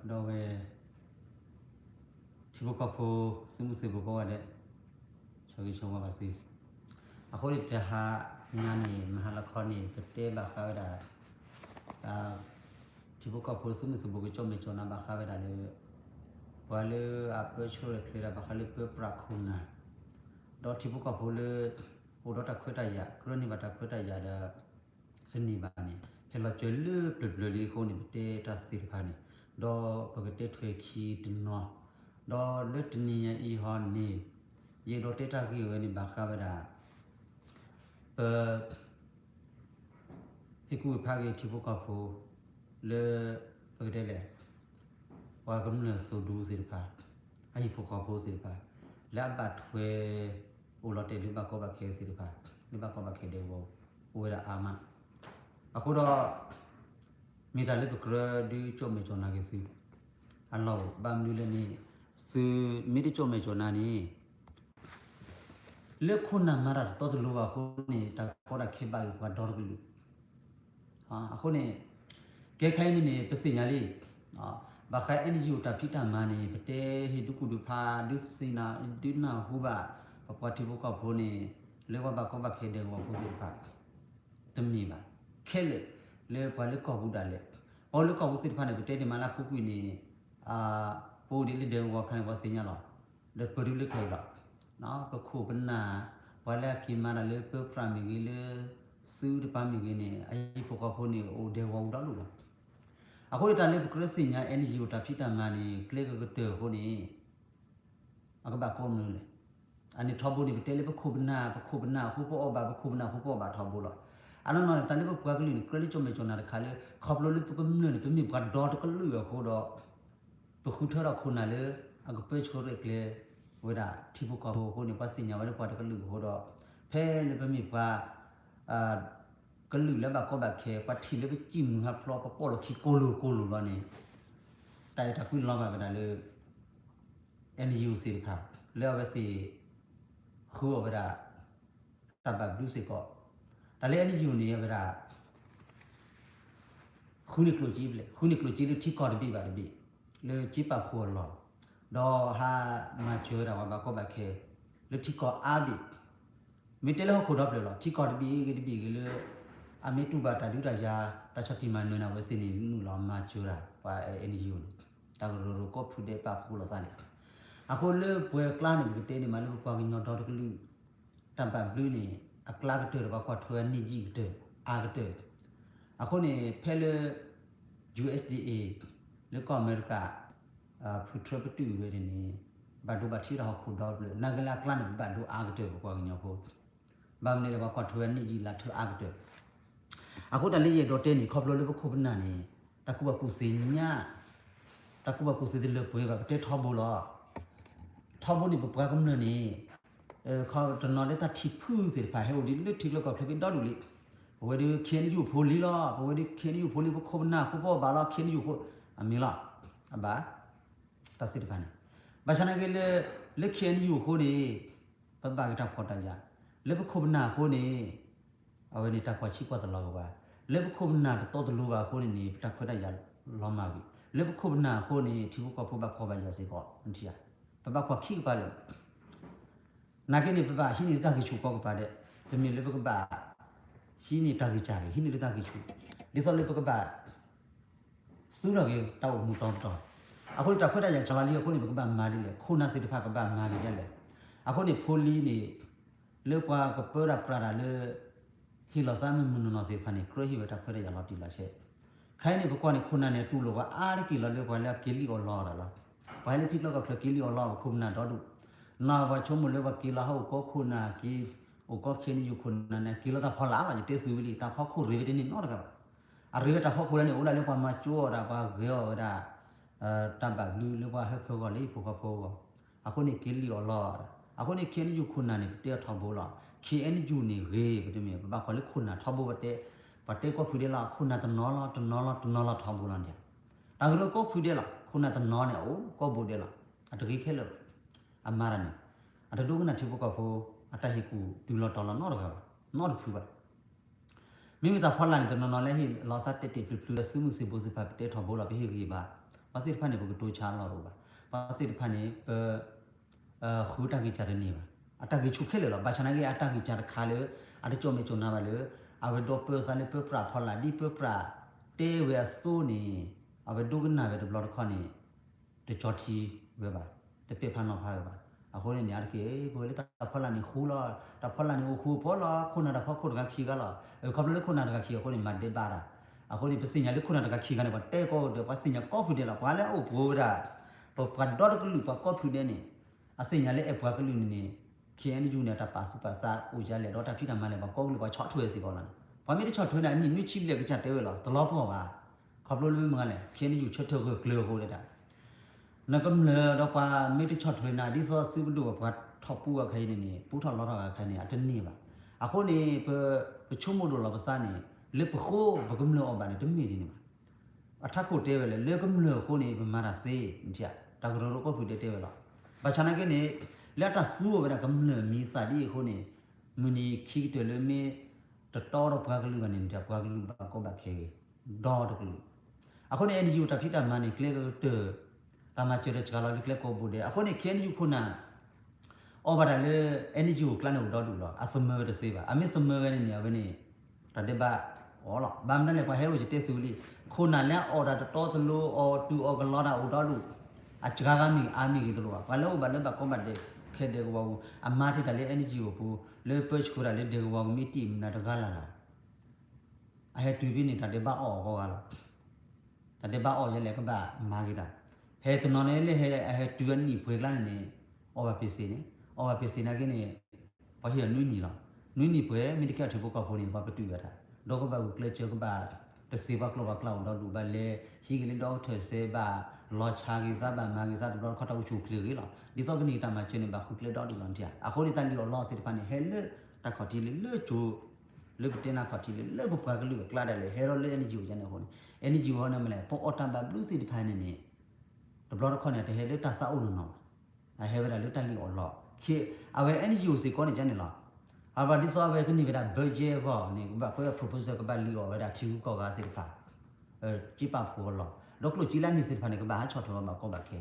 dove tipo capo simu se bobo ade chogi chonga basi akhori te ha nyani mahalakhoni pete ba khawda ta tipo capo simu se bobo chome chona ba khawda le wale ape chole khira ba khale pe prakhuna do tipo capo le odo ta khweta ya kroni ba ta khweta ya da sini ba ni hela chelu pleli khoni pete ta sir phani do pagate thwe khi tinno do let ni ya I hon ni ye do teta ki we ni ba kha ba da hiku pha ge thibo ka pho le pagate le wa gam ne so du sir pha ai pho ka pho sir pha la ba thwe o lo te li ba ko ba khe sir pha li ba ko ba khe de wo we da amaအခုတော့မိသားလေးပကရဒီချုံမေချုံနာကေစီအလောဗမ်လူလည်းနေစမိဒီချုံမေချုံနာနေလက်ခုနမရတော့လူပါခုနေတာကောတာခေပါကဒေါ်ဘလူဟာအခုနေကဲခိုင်းနေပစိညာလေးဘာခိုင်အန်ဂျီတာဖိတာမနေပတဲဟိဒုကုဒုဖာဒုစိနာဒုနာဟူဘာပပတိဘကဖိုနေလေဝဘကောဘခေဒေဝပုစိပါတမီပါခဲလေဘာလေကောဘူးတာလေအော်လေကောဘူးစစ်ဖာနေပတဲဒီမလာခုကွီနေပိုဒီလေဒေဝခိုင်ဝစညာလောလေပဒူလေခဲလာနော်ပခုပနာဘာလေကီမာလေပပရမီကြီးလေစူဒပါမီကြီးနေအိဖကောဖိုနေအိုဒေဝတော့လို့အခုတည်းလေပကရစညာ NGO တာဖိတာမနေကလေကတေဟိုနေအကဘာကောမလို့อันนี้ทอบูนี่เตเลปคุบนาฮูปอbaคุบนาฮูปอbaทอบูลอันนั้นตอนนี้ปะกะลิครลิจอมเมจอนาคาเลขอบโลลิปกมเนี่ยเป็นมีกว่าดอตกลือโคดอปะคุเทระคุนาเลอะกเปโชเรกเลเวดาทิบุกอโคนี่ปัสสิญาวะปะตกลือโคดอเพเลเป็นมีกว่ากลือแล้วบะก็บะเคปะทิเลไปจิ้มครับพลอปะปอลคิโกโลลอนี่ไตตะคุลอมากันเล NGO สิครับแล้วว่าสิခုဝရတဘဘလူစေကောဒါလည်းအနိယူနေရဗရာခုနိကလိုကြီးလေခုနိကလိုကြီးလေထိကော်တပိပါတပိလေကြီးပါခေါ်လောတော့ဟာမချိုးတာဘာကောဘခဲလေထိကော်အားပြီမိတဲလောခုတော့ပြလောထိကော်တပိကတပိကလေအမေတူဘာတာဒူတာယာတချတိမနနာဝစင်းနေနူလောမချိုးတာပါအနိယူတာကရိုကောဖူတဲ့ပါဖူလောစနေအခုလေပွဲကလာနေပြီတဲနေမလို့ကွာကင်းတော့တကလူတမ်ပဘလူးနေအကလာကတဲ့ဘာကွာထွေးနေကြီးတဲ့အာကတဲ့အခုနေဖဲလေ USDA လေကောအမေရိကဖူထရပတူဝဲနေဘာဒူဘာတီရာခုတော့လေနဂလာကလာနေဘာဒူအာကတဲ့ကွာကင်းရောဘာမနေဘာကွာထွေးနေကြီးလာထွေးအာကတဲ့အခုတလေးရတော့တဲနေခေါပလိုလေခုပနာနေတကူဘကူစညာတကူဘကူစတဲ့လေပွဲကတဲ့ထောဘူးလားทอบุนี่ปะกำเนนี่เขาตนอได้ตาทิพูสิพาให้โอดิลึกทิแล้วก็เพลินดอดูลิโอ้ยดิเขียนอยู่โพลีล่ะโอ้ยดิเขียนอยู่โพลีบ่คบหน้าฟุตบอลบาล่ะเขียนอยู่โคอมีล่ะอะบาตาสิพานี่บาชนะเกเลเขียนอยู่โคนี่ปะบากะตาพอตาญาเลบ่คบหน้าโคนี่เอาไว้นี่ตาควาชิกว่าตลอดว่าเลบ่คบหน้าตอตลูบาโคนี่ตาควดายาลอมาบิเลบ่คบหน้าโคนี่ทิบ่ก็พบพอบายาสิก็อันที่ปะบะควาขี้ปะเลยนาเกนี่ปะบะหินี่ตะกิชูก็ปะเดตะมีเลปะบะหินี่ตะกิจาหินี่เลตะกิชูดิซอเลปะบะสูรเกตาวมูตอนตอအခုတခွတ်တဲ့ချာလီအခုနေပကပမာလီလေခုနာစစ်တဖကပမာလီရလေအခုနေဖိုလီနေလေပွားကပရပရာလေဟီလောဆာမမနနောစေဖာနေခရဟီဝတခွတ်တဲ့ရလောက်တီလာရှေခိုင်းနေပကွာနေခုနာနေတူလောကအားရကီလောလေပွားလေကီလီအော်လောရလားဘာလဲတိလောကဖလကီလီအော်လောခုနာတော့ဒုနာဘချုံမလေဘကီလာဟောကိုခုနာကီအိုကောခင်းယူခုနာနေကီလောတာဖော်လာလာတေဆူဝီလီတာဖောက်ခုရေဝီနေနော်တကအရေတာဖောက်ခုလည်းနေဦးလာလေပွားမှာကျိုးတာပါဂေောတာတမ်ဘလူလေပွားဟဖောကလေးဖောကဖောအခုနေကီလီအော်လောအခုနေခင်းယူခုနာနေတေထောင်ဘောလား KNU နေရေဘယ်တမီဘာခေါ်လဲခုနာထောက်ဘောဘတဲ့ဘတဲ့ကောဖူဒီလာခုနာတနော်လားထောင်ဘောလားတဲ့ဒါကရောကောဖူဒီလာခုနာတနော်နဲ့အိုကောဘိုဒီလာအတကြီးခဲလို့အမာရနေအတဒုကနာတိဘောကဖောအတဟိကူဒူလောတော်လာနော်တော့နော်ဖူပါမိမိတာဖော်လာနေတနော်လဲဟိလောစာတက်တက်ပလူဆူမှုစီဘိုစီပါတဲ့ထောင်ဘောလားဘဟိကြီးပါ ဘာစီဖန်နေဘကတိုချာလာတော့ဘာစီဖန်နေခူတာကြီးချတယ်နေပါအတကြီးချုပ်ခဲလေဘာချနာကြီးအတကြီးချခါလေအတချိုမေချုံနာပါလေအဝဒေါ်ပစနေပပရာဖလာဒီပပရာတေဝဲဆိုနေအဝဒုကနာဝဲဒဘလခနေတချောတီဝဲပါတပေဖန်တော့ဖားပါအခုနေရကေဘိုလေတာဖလာနေခူလာတာဖလာနေခူပေါ်လာခုနာတာဖခုကခီကလာခဘလေခုနာတာခီအခုနေမတ်ဒေပါရာအခုနေပစညာလေခုနာတာခီကနေပါတဲကောပစညာကောဖီတယ်လားဘာလဲအိုဘိုရာပပဒေါ်ကလူပကောဖီတယ်နေအစညာလေအပွားကလူနေခေန်ဂျူနေတာပါစုပါစာအိုကြလေတော့တာဖိတာမလဲပါကောကလူပါချော့ထွေစီကောလာဘာမီတချော့ထွေနေနိမြချိလေကချတဲဝဲလားတလောပေါ်ပါခဘလိုလူမကလည်းခေန်ဂျူချော့ထွေကဂလောဟိုနေတာနကမလေတော့ပါမီတချော့ထွေနာဒီဆိုစီဘလူကထောက်ပူကခိုင်းနေပူထော်လောတော့ခိုင်းနေအတနေပါအခုနေပချုံမို့လို့ပစာနေလေပခိုးဘကမလောဘာနေတမီဒီနေအထက်ကိုတဲဝဲလေကမလောခိုးနေပမာရစေညတာဂရောကိုဖူတဲဝဲလားဘာချနာကနေလက်တဆူဝဲကမလမီစာဒီခိုးနေမနီခီတယ်လေမီတတော်တော့ဘွားကလူကနေကြဘွားကလူကောဘခဲဒေါ်တကလူအခုနေ NGO တဖိတမနီကလေတော့တမချရချကလာကလေကိုဘူးတဲ့အခုနေ KNU ခုနာအော်ဘာလေ NGO ကလန်တော့လို့အစမရစေပါအမေစမရနေရဘနေတတဲ့ပါဟောလားဘာမလဲပါဟဲဝချတေဆူလီခုနာလဲအော်ဒါတော်တလို့အော်တူအော်ကလောတာဦးတော်လို့အချကာကမီအာမီကတော့ဘာလို့ဘာလဲပါကောမတ်တဲ့ခဲတဲ့ကောအမာတိကလေ NGO ဘူးလေပတ်ချူရလေတဲ့ကောမီတီမနာတကလာအဟဲတူပြီးနေတာတဲ့ပါအော်ဟောလားတဲ့ပါအော်ရလေကပါမာဂီတာဟဲတနော်နေလေဟဲအဟဲတူရနီဖွေကလာနေအော်ဘာပစ္စည်းနေအော်ဘာပစ္စည်းနာကနေဘာဟိနွိနီလားနွိနီဖွေမီဒီကတ်ထဘကဖိုနေဘာပတူရတာတော့ကဘာကလေချေကဘာတစီဘကလောဘကလောတော့လူဘလေဟီကလေးတော့ထွေစေဘာလောချာဂီဇာဘာမာဂီဇာတော့ခတော့ချူကလေးလားဒီစောကနေတာမှာချင်းဘာခုကလေးတော့ဒီလန်တီအခုဒီတန်ဒီလောစစ်ဖာနေဟဲလေတခတိလေလေချူလေပတင်နာခတိလေလေဘပကလူကလာတယ်လေဟဲရောလေ NGO ကျန်နေဟို NGO ဟောနေမလဲပေါ်အော်တမ်ဘာဘလူးစစ်ဖာနေနေတဘလတော့ခနဲ့တဟဲလေတဆာအုံနော်အဟဲဝဲလေတန်လီအော်လောခေအဝဲ NGO စီကောနေကျန်နေလားအဘာဒီဆိုအဝဲကနေဗဒါဘဂျေဘောနေဘာကို proposal ကဘာလီအော်ဝဲဒါတီကောကစစ်ဖာကြည့်ပါဖို့လောတော့ကလို့ကြီးလာနေစစ်ဖာနေကဘာချော်တော်မှာကောပါခဲ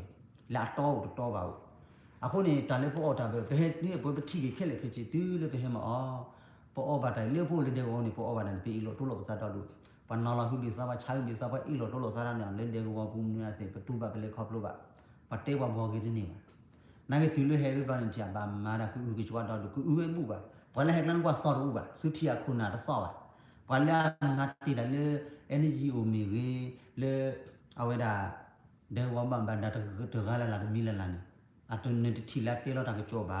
လာတော့ပါဘူးအခုနေတာလေပေါ်တာပဲဘယ်နည်းဘယ်ပတိခဲလေခချီတူးလေဘယ်မှာအော်ပေါ်ဘာတိုင်လေဖို့လေတဲ့ကောနေပေါ်ဘာနန်ပြီလို့တို့လို့စားတော့လို့ပန်နော်လာခုဒီစားပါချိုင်းဒီစားပါအီလို့တို့လို့စားရနေလေတဲ့ကောဘူးမြာစေပတူပါပဲလေခေါပလို့ပါပတေဝဘောကြီးနေမှာနိုင်တူလေဟဲရီပါနေချာပါမာရာကူကချွာတော့ကူဦးမှုပါဘာလဲဟက်လန်ကွာဆော်ရူပါစုတီယာခုနာတော့ဆော်ပါဘာလဲငါတီလာလေ NGO မီရေလေအဝဲဒါဒေဝဘန်ဘန်ဒါတကလာလာမီလာလာနေအတုန်နေတီလာတေလောတာကကြောပါ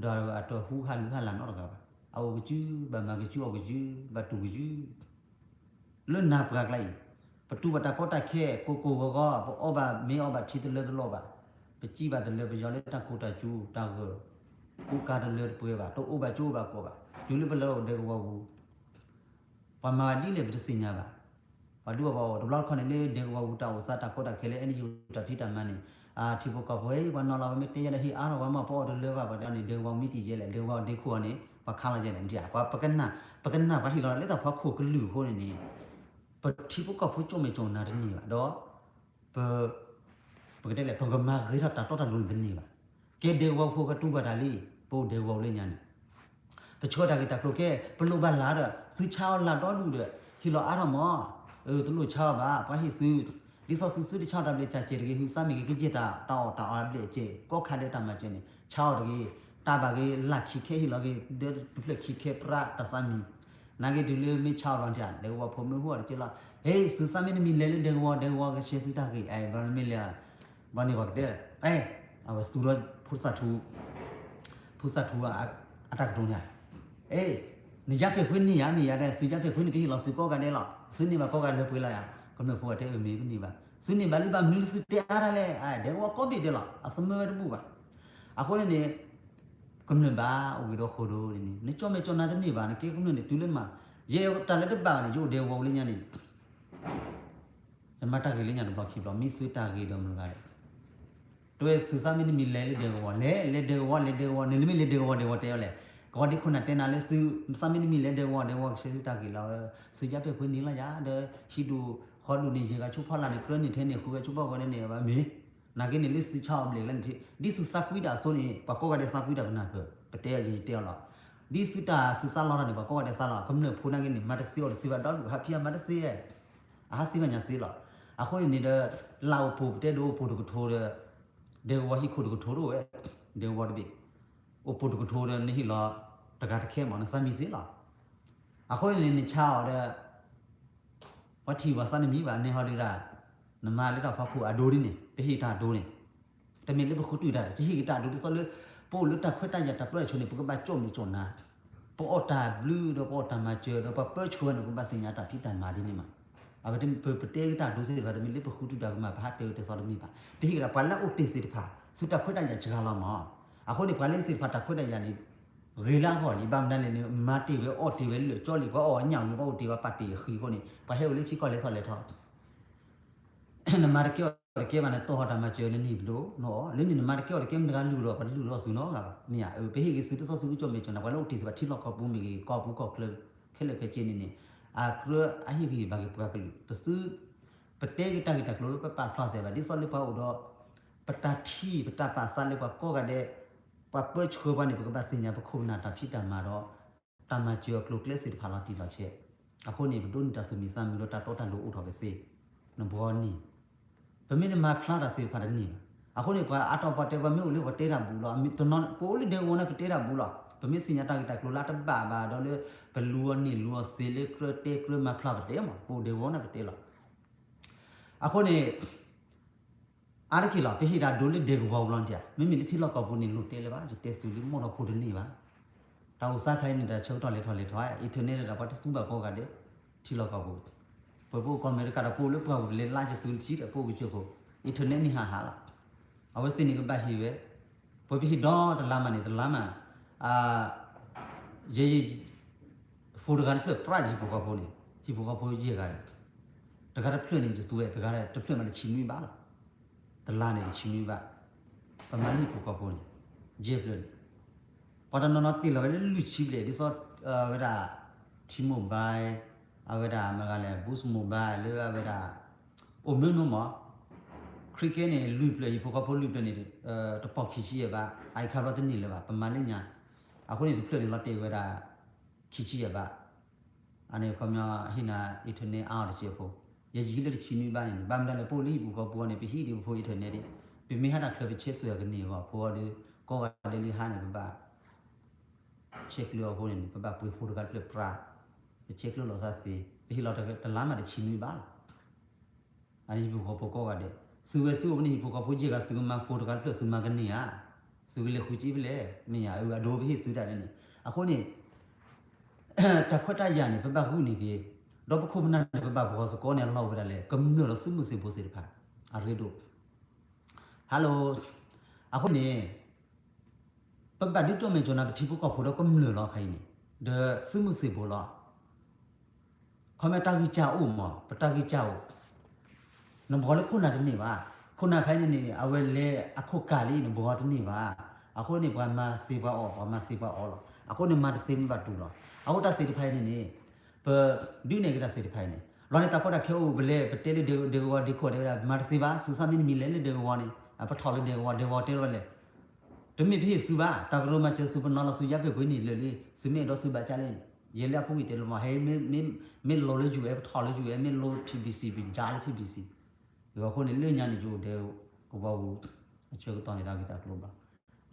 ဒေါ်အတော့ဟူဟာလူဟာလာတော့ကပါအဝကကျူဘာမကကျူအဝကကျူဘတူကကျူလွနာပကလိုက်ပတူဘတာကောတာခဲကိုကောအောဘာမေအောဘာချီတလေတလောပါပကြည့်ပါတလေပယောလေတာကိုတာကျူတာကိုကိုကာတလေပွဲပါတော့အိုဘာကျူပါကောပါယူလေဘလောဒေကောဘူးပမာဒီလေပစညာပါဘာတို့ဘောဒဘလောက်ခနဲ့လေဒေကောဘူးတာကိုစတာကောတာခဲလေ NGO တာဖိတာမန်နေတီဘောကဘွေဘာနော်လာမတေရလေဟီအားတော့မပေါ်တယ်လေပါဘာတန်းဒေကောမီတီကျဲလေဒေကောဒေခိုကနေဘာခါလာကျဲလေကြာဘာပကနာဘာဟီလောလေတော့ဖခုကလူဟိုနေပတိဘောကဖူချုံမေချုံနာတနေပါတော့ပကတဲ့လေပကမာရီတာတော့တာလူဒနေပါကဲဒေကောဖူကတူပါတာလီပိုဒေကောလေညာနေပချောတာကတကလို့ကဲဘလို့ပါလာတော့စချောလာတော့လူတဲ့ဟီလောအားတော့မောသူလို့ချောပါဘာဟီစူဒီဆိုစူဒီချောတာလေချာချေတကယ်ဟူစာမီကကြစ်တာတောင်းအားလေချေကောခါတဲ့တမကျင်းနေချောတကယ်တာဘာကလက်ခိခဲဟီလောကဒေလက်ခိခဲပရာတစာမီနာကဒီလေမချောလောင်းကြတယ်ဝဖုံမဟိုရချလာဟေးစူစာမီမီလေလေဒေဝကရှေစီတာကေအဲဘာမီလေဘာနေဝကတဲ့အဲအဝစူရဖုစာထူအတက်တုံးညာအေးနေကြပြခွင်းနေရမီရတဲ့စူကြပြခွင်းပြီးလောစူကောကနေလောစူနေမှာကောကလည်းဖွေးလာရကမဖို့တဲ့အမေနေပါစူနေပါလိပါမြူစတဲအားလဲအဲဒေဝကောပြီးတယ်လားအစမဲဝဲတူပါအခုနေကမ္နဘာအိုဂီတော့ခိုးလို့နေကြောမဲကြောနာတဲ့နေပါနေကေကမ္နနေတူးလဲမှာရေတလက်တပါနေရိုဒေဝလေးညာနေမတာကလေးညာတော့ခိပလို့မီဆွေတာကေတော့မလို့ကတွေ့စူစာမီမီလဲဒေဝလေဒေဝနေလမီလေဒေဝတဲလဲကောဒီခုနတဲနာလဲစူစာမီမီလဲဒေဝရှေစီတာကေလာစူကြပြခွင်းနေလာရတဲ့ရှိတူခ ခေါ်လူနေကချိုးဖောက်လာနေကရနေထဲနေခုပဲချိုးဖောက်ကနေနေပါမေနာကိနေလစ်စီချောင်းလေလန်တီဒီစုစကွီတာဆိုနေပကောကတဲ့စကွီတာဘနာပတဲကြီးတဲလာဒီစုတာစုစလာနေပကောကတဲ့စလာကမနေဖူနာကိနေမတ်စီော်စီဘာတော့ဟာဖီယာမတ်စီရဲ့အာစီမညာစီလာအခုနေတဲ့လောက်ဖို့တဲ့လို့ဖို့တကထိုးတဲ့ဒေဝဟိခုတကထိုးတော့ဒေဝဒဘီအိုဖို့တကထိုးတဲ့နေဟိလာတကတခဲမနစမီစီလာအခုနေချောတဲ့ဝတိဝစနမီပါနေဟော်လီရာနမလေးတော့ဖဖို့အဒိုရီနေပဟိတာဒိုးနေတမင်လေးဘခုတူတာချိဟိတာဒိုးဆိုလေပို့လွတ်တာခွတ်တရတာပြချုံနေပကပကြုံနေကြနာပေါ်တာဘလူးတော့ပေါ်တာမချေတော့ပပချွန်းကပစညာတာဖိတန်မာဒီနေမှာအဘတင်ပတေတာဒိုးစီပါတမင်လေးဘခုတူတာကမှာဘာတေတဆော်လမီပါပဟိရာပလာအိုတေစီတဖာစုတာခွတ်တရချကာလာမှာအခုနေပလာစီဖာတာခွတ်တရနေရေလာဟောလီဘမ်ဒန်နေမာတီဝဲအော်တီဝဲလို့ကြောလီကောအော်ညောင်ဘောတီဝပါတီခီခိုနေပဟဲလေးချီကောလေဆော်လေထောနမရကျော်ကေမနတော့တာမချေနေနီဘလို့နော်လင်းနေနမရကျော်ကေမနကလူတော့လူတော့စုနော်ကမရဘေဟိကစုတဆောစုကြောမေချနာဘလို့တီစပါတီလောက်ကောပူမီကောပူကောကလခဲလကချင်းနေအာကရအဟိဒီဘာကပကလူတဆူပတေကတကတကလို့ပပဖလာစေပါဒီဆောလီပါဦးတော့ပတာထီပတာပါဆာလေပါကောကတဲ့ပပချောပါနေပကပစညာပခုနာတာဖြစ်တမှာတော့တမချေကလုကလက်စစ်ဖာလာတီလာချက်အခုနေဘဒုန်တဆူမီဆာမီလို့တာတော့တန်လို့ဦးတော်ပဲစေနဘောနီပမင်းမဖလာတာစေဖာနေအခုနေပါအတော့ပတေဘမျိုးလေးဝတေးတာဘူးလားအမီတနော်ပိုးလေးဒေဝနာပတေးတာဘူးလားပမင်းစညာတာကလုလာတဘာဘာတော့လေဘလူဝနီလူဆေလေကရတေကရမဖလာပတေးမှာပိုးဒေဝနာပတေးလားအခုနေအားကီလာပဟိဒါဒိုလီဒေဂဝောလန်တျာမမီလီတီလောက်ကောပူနေလို့တဲလေပါဂျတေဆူလီမော်တော့ခိုဒနေပါတောက်စားခိုင်းနေတာချုပ်တော်လေထော်လေထွားအီထနေတော့ပတ်စူပါပေါ်ကတဲ့တီလောက်ကောပူပပူကွန်မေကတော့ပိုလို့ပေါ့လေလာချစူချီတဲ့ပို့ပြီးချုပ်ကိုအီထနေနေဟာဟာလာအဝစင်းနေကပတ်ဟီပဲပပဟိတော့တလာမနေတလာမအာရေရေဖိုဒကန်ဖလက်ပရာဂျီပိုကပိုနေဒီပိုကပိုကြီးကတကားဖလက်နေစူရဲ့တကားတဖလက်မနေချီမီပါလားတလာနေချီမီပါပမာလီပိုကပိုနေဂျေဖလက်ပဒနနတိလောလေလူချီလေဒီစောဝဒါတီမိုဘိုင်အဝဒါမကလည်းဘူစ်မိုဘိုင်လေအဝဒါအိုမနမခရစ်ကဲနေလူပလေပိုကပိုလူပနေတပေါက်ချီချီရပါအိုက်ခါရတနေလေပါပမာလီညာအခုနေဒီဖလက်နေလတေဝဒါချီချီရပါအနေကမြဟိနာအထနေအားချေဖို့ရကြီးလက်ချီမီပါနေဗမ်ဒန်လေပိုလီဘူကပိုနေပဟိဒီဖိုအထနေဒီပြမေဟာတာခလဘချေဆွေကနေပါဖိုဒီကောကဒေလီဟာနေပါเช็คလို့ဟိုနေပပပွေဖိုကတ်ပရာเช็คလို့လောစားစီဘီလောက်တလာမတဲ့ချီနွေပါအရင်ဘူကပိုကောကတဲ့စူဝဲစူဘနီဘူကဖိုကြီးကစူမဖိုကတ်ပစူမကနေဟာစူလေခူကြည့်ပလေမင်းရအဒိုဘီစူတာနေအခုနေတခွတ်တရနေပပခုနေကေတော့ပခုမနာပပဘောစကောနေလောက်ပဲလေကမ်နော်စမှုစီပိုစီဖာအရီဒိုဟယ်လိုအခုနေပပဒီတော့မေကျွန်တော်တီပုကဖို့တော့ကမလို့လောက်ခိုင်းနေဒစမှုစီဘောလားခမတာကြီးချာဦးမပတာကြီးချာဦးနဘောလေခုနာတနေပါခုနာခိုင်းနေအဝဲလေအခုကလေးနဘောတနေပါအခုနေဘာမစီပါအောဘာမစီပါအောအခုနေမတ်စီမဘတူလားအခုတစီတဖိုင်နေပဒီနေကတစီတဖိုင်နေလောနေတခေါ်တာခဲဦးဘလေပတဲလေးဒေဝဒီခေါ်တယ်မတ်စီပါစူဆာမင်းမီလဲလေဒေဝနေပထော်လေဒေဝတဲရလေတမီဖေးစုပါတကရောမချစုပနော်လစုရဖေးခွင်းနေလေစုမေတော့စုပါချလဲရေလက်ဖူးတယ်လို့မဟဲမင်းလောလေကျူအထော်လေကျူမင်းလော TBC ပင်ဂျာလ TBC ဒီခုနေလေညာနေကျိုတဲ့ကိုဘောဘူးအချေကတော့နေတာကတကလို့ပါ